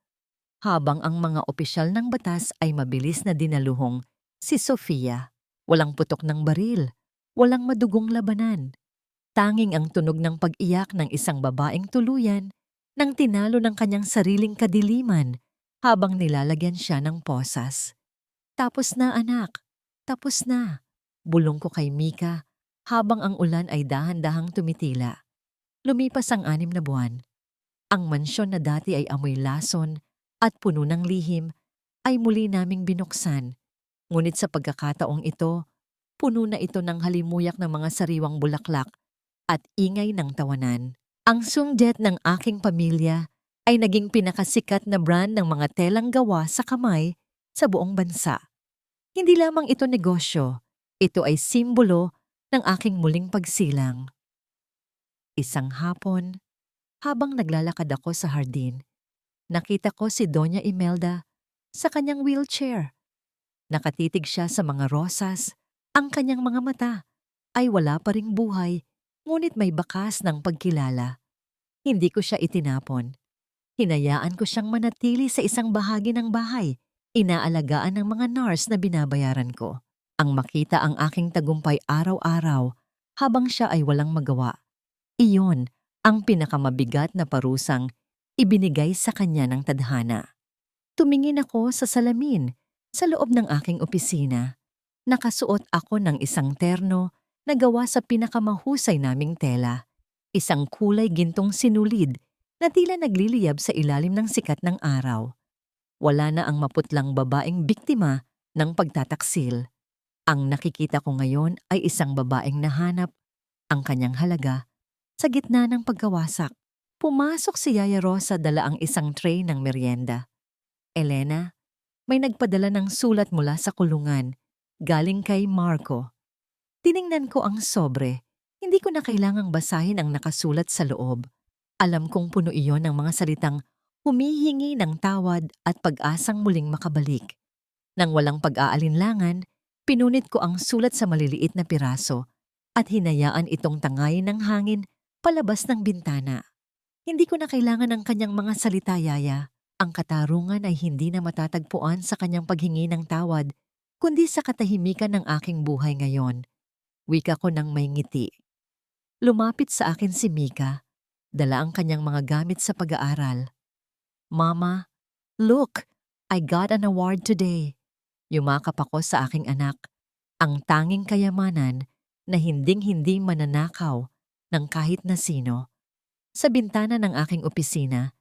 S1: Habang ang mga opisyal ng batas ay mabilis na dinaluhong si Sofia. Walang putok ng baril, walang madugong labanan. Tanging ang tunog ng pag-iyak ng isang babaeng tuluyan nang tinalo ng kanyang sariling kadiliman habang nilalagyan siya ng posas. "Tapos na, anak. Tapos na." Bulong ko kay Mika habang ang ulan ay dahan-dahang tumitila. Lumipas ang 6 na buwan. Ang mansyon na dati ay amoy lason at puno ng lihim ay muli naming binuksan Ngunit sa pagkakataong ito, puno na ito ng halimuyak ng mga sariwang bulaklak at ingay ng tawanan. Ang Sungjet ng aking pamilya ay naging pinakasikat na brand ng mga telang gawa sa kamay sa buong bansa. Hindi lamang ito negosyo, ito ay simbolo ng aking muling pagsilang. Isang hapon, habang naglalakad ako sa hardin, nakita ko si Doña Imelda sa kanyang wheelchair. Nakatitig siya sa mga rosas, ang kanyang mga mata ay wala pa ring buhay, ngunit may bakas ng pagkilala. Hindi ko siya itinapon. Hinayaan ko siyang manatili sa isang bahagi ng bahay, inaalagaan ng mga nurse na binabayaran ko. Ang makita ang aking tagumpay araw-araw habang siya ay walang magawa. Iyon ang pinakamabigat na parusang ibinigay sa kanya ng tadhana. Tumingin ako sa salamin sa loob ng aking opisina. Nakasuot ako ng isang terno na gawa sa pinakamahusay naming tela. Isang kulay gintong sinulid na tila nagliliyab sa ilalim ng sikat ng araw. Wala na ang maputlang babaeng biktima ng pagtataksil. Ang nakikita ko ngayon ay isang babaeng nahanap ang kanyang halaga sa gitna ng pagkawasak. Pumasok si Yaya Rosa dala ang isang tray ng merienda. Elena, may nagpadala ng sulat mula sa kulungan, galing kay Marco. Tiningnan ko ang sobre. Hindi ko na kailangang basahin ang nakasulat sa loob. Alam kong puno iyon ng mga salitang humihingi ng tawad at pag-asang muling makabalik. Nang walang pag-aalinlangan, pinunit ko ang sulat sa maliliit na piraso at hinayaan itong tangayin ng hangin palabas ng bintana. Hindi ko na kailangan ng kanyang mga salita, Yaya. Ang katarungan ay hindi na matatagpuan sa kanyang paghingi ng tawad, kundi sa katahimikan ng aking buhay ngayon. Wika ko ng may ngiti. Lumapit sa akin si Mika, dala ang kanyang mga gamit sa pag-aaral. Mama, look, I got an award today. Yumakap ako sa aking anak, ang tanging kayamanan na hinding-hindi mananakaw ng kahit na sino. Sa bintana ng aking opisina,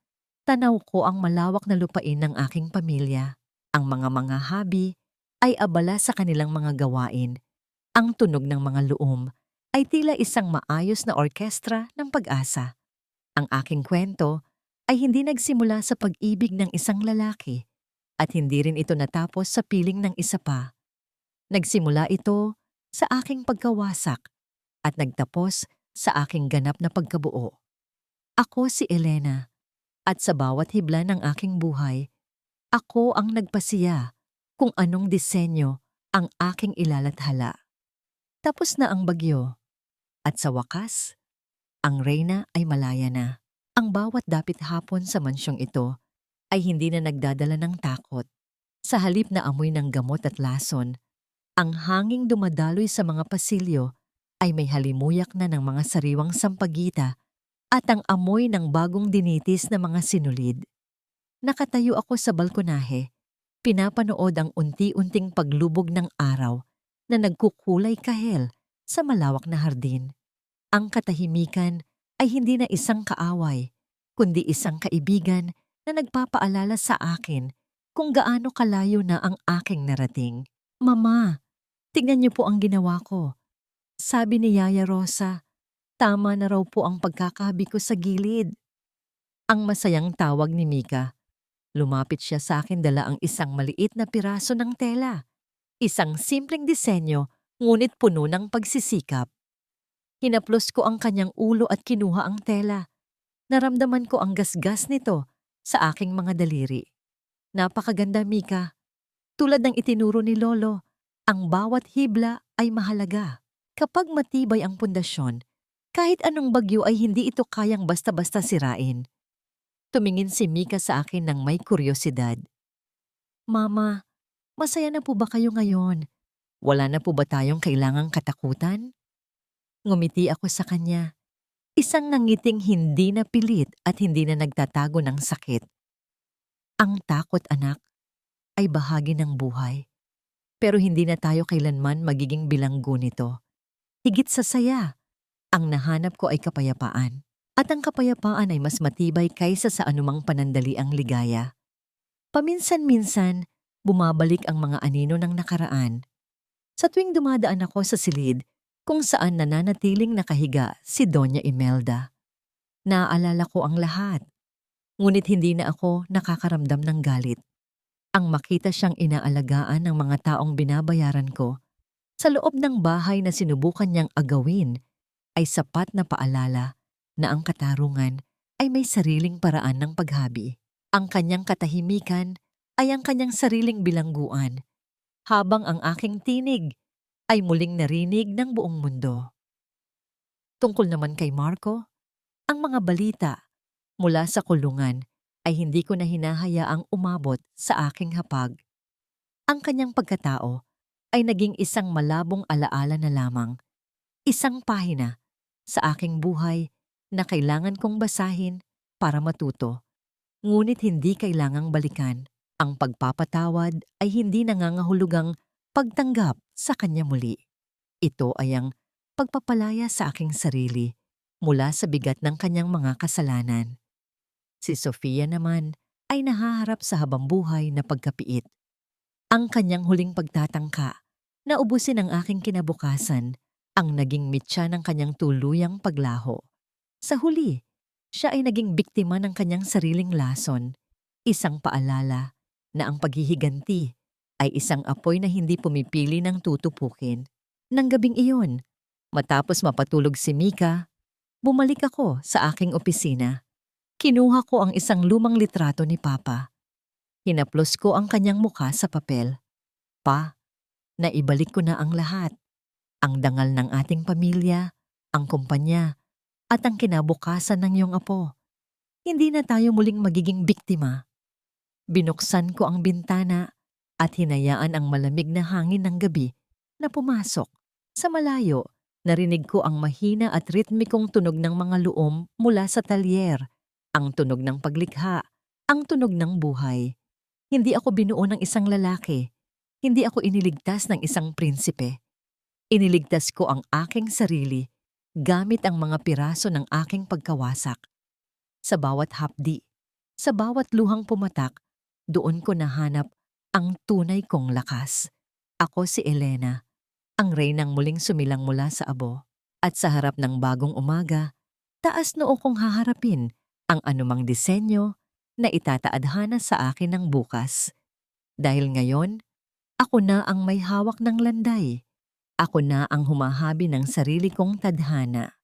S1: tanaw ko ang malawak na lupain ng aking pamilya. Ang mga habi ay abala sa kanilang mga gawain. Ang tunog ng mga luum ay tila isang maayos na orkestra ng pag-asa. Ang aking kwento ay hindi nagsimula sa pag-ibig ng isang lalaki at hindi rin ito natapos sa piling ng isa pa. Nagsimula ito sa aking pagkawasak at nagtapos sa aking ganap na pagkabuo. Ako si Elena at sa bawat hibla ng aking buhay, ako ang nagpasiya kung anong disenyo ang aking ilalathala. Tapos na ang bagyo at sa wakas, ang reyna ay malaya na. Ang bawat dapit hapon sa mansyong ito ay hindi na nagdadala ng takot. Sa halip na amoy ng gamot at lason, ang hanging dumadaloy sa mga pasilyo ay may halimuyak na ng mga sariwang sampagita at ang amoy ng bagong dinitis na mga sinulid. Nakatayo ako sa balkonahe, pinapanood ang unti-unting paglubog ng araw na nagkukulay kahel sa malawak na hardin. Ang katahimikan ay hindi na isang kaaway, kundi isang kaibigan na nagpapaalala sa akin kung gaano kalayo na ang aking narating. Mama, tignan niyo po ang ginawa ko. Sabi ni Yaya Rosa, tama na raw po ang pagkakabi ko sa gilid. Ang masayang tawag ni Mika. Lumapit siya sa akin dala ang isang maliit na piraso ng tela. Isang simpleng disenyo, ngunit puno ng pagsisikap. Hinaplos ko ang kanyang ulo at kinuha ang tela. Naramdaman ko ang gasgas nito sa aking mga daliri. Napakaganda, Mika. Tulad ng itinuro ni Lolo, ang bawat hibla ay mahalaga. Kapag matibay ang pundasyon, kahit anong bagyo ay hindi ito kayang basta-basta sirain. Tumingin si Mika sa akin ng may kuryosidad. Mama, masaya na po ba kayo ngayon? Wala na po ba tayong kailangang katakutan? Ngumiti ako sa kanya. Isang nangiting hindi na pilit at hindi na nagtatago ng sakit. Ang takot, anak, ay bahagi ng buhay. Pero hindi na tayo kailanman magiging bilanggo nito. Higit sa saya, ang nahanap ko ay kapayapaan. At ang kapayapaan ay mas matibay kaysa sa anumang panandaliang ligaya. Paminsan-minsan, Bumabalik ang mga anino ng nakaraan. Sa tuwing dumadaan ako sa silid kung saan nananatiling nakahiga si Doña Imelda, naaalala ko ang lahat. Ngunit hindi na ako nakakaramdam ng galit. Ang makita siyang inaalagaan ng mga taong binabayaran ko sa loob ng bahay na sinubukan niyang agawin ay sapat na paalala na ang katarungan ay may sariling paraan ng paghabi. Ang kanyang katahimikan ay ang kanyang sariling bilangguan, habang ang aking tinig ay muling narinig ng buong mundo. Tungkol naman kay Marco, ang mga balita mula sa kulungan ay hindi ko na hinahayaang umabot sa aking hapag. Ang kanyang pagkatao ay naging isang malabong alaala na lamang, isang pahina sa aking buhay na kailangan kong basahin para matuto, ngunit hindi kailangang balikan. Ang pagpapatawad ay hindi nangangahulugang pagtanggap sa kanya muli. Ito ay ang pagpapalaya sa aking sarili mula sa bigat ng kanyang mga kasalanan. Si Sofia naman ay nahaharap sa habambuhay na pagkapiit. Ang kanyang huling pagtatangka na ubusin ang aking kinabukasan ang naging mitya ng kanyang tuluyang paglaho. Sa huli, siya ay naging biktima ng kanyang sariling lason, isang paalala na ang paghihiganti ay isang apoy na hindi pumipili ng tutupukin. Nang gabing iyon, matapos mapatulog si Mika, bumalik ako sa aking opisina. Kinuha ko ang isang lumang litrato ni Papa. Hinaplos ko ang kanyang mukha sa papel. Pa, naibalik ko na ang lahat. Ang dangal ng ating pamilya, ang kumpanya, at ang kinabukasan ng iyong apo. Hindi na tayo muling magiging biktima. Binuksan ko ang bintana at hinayaan ang malamig na hangin ng gabi na pumasok. Sa malayo, narinig ko ang mahina at ritmikong tunog ng mga luom mula sa talyer, ang tunog ng paglikha, ang tunog ng buhay. Hindi ako binuo ng isang lalaki. Hindi ako iniligtas ng isang prinsipe. Iniligtas ko ang aking sarili gamit ang mga piraso ng aking pagkawasak. Sa bawat hapdi, sa bawat luhang pumatak, doon ko nahanap ang tunay kong lakas. Ako si Elena, ang reynang muling sumilang mula sa abo. At sa harap ng bagong umaga, taas noo kong haharapin ang anumang disenyo na itataadhana sa akin ng bukas. Dahil ngayon, ako na ang may hawak ng landay. Ako na ang humahabi ng sarili kong tadhana.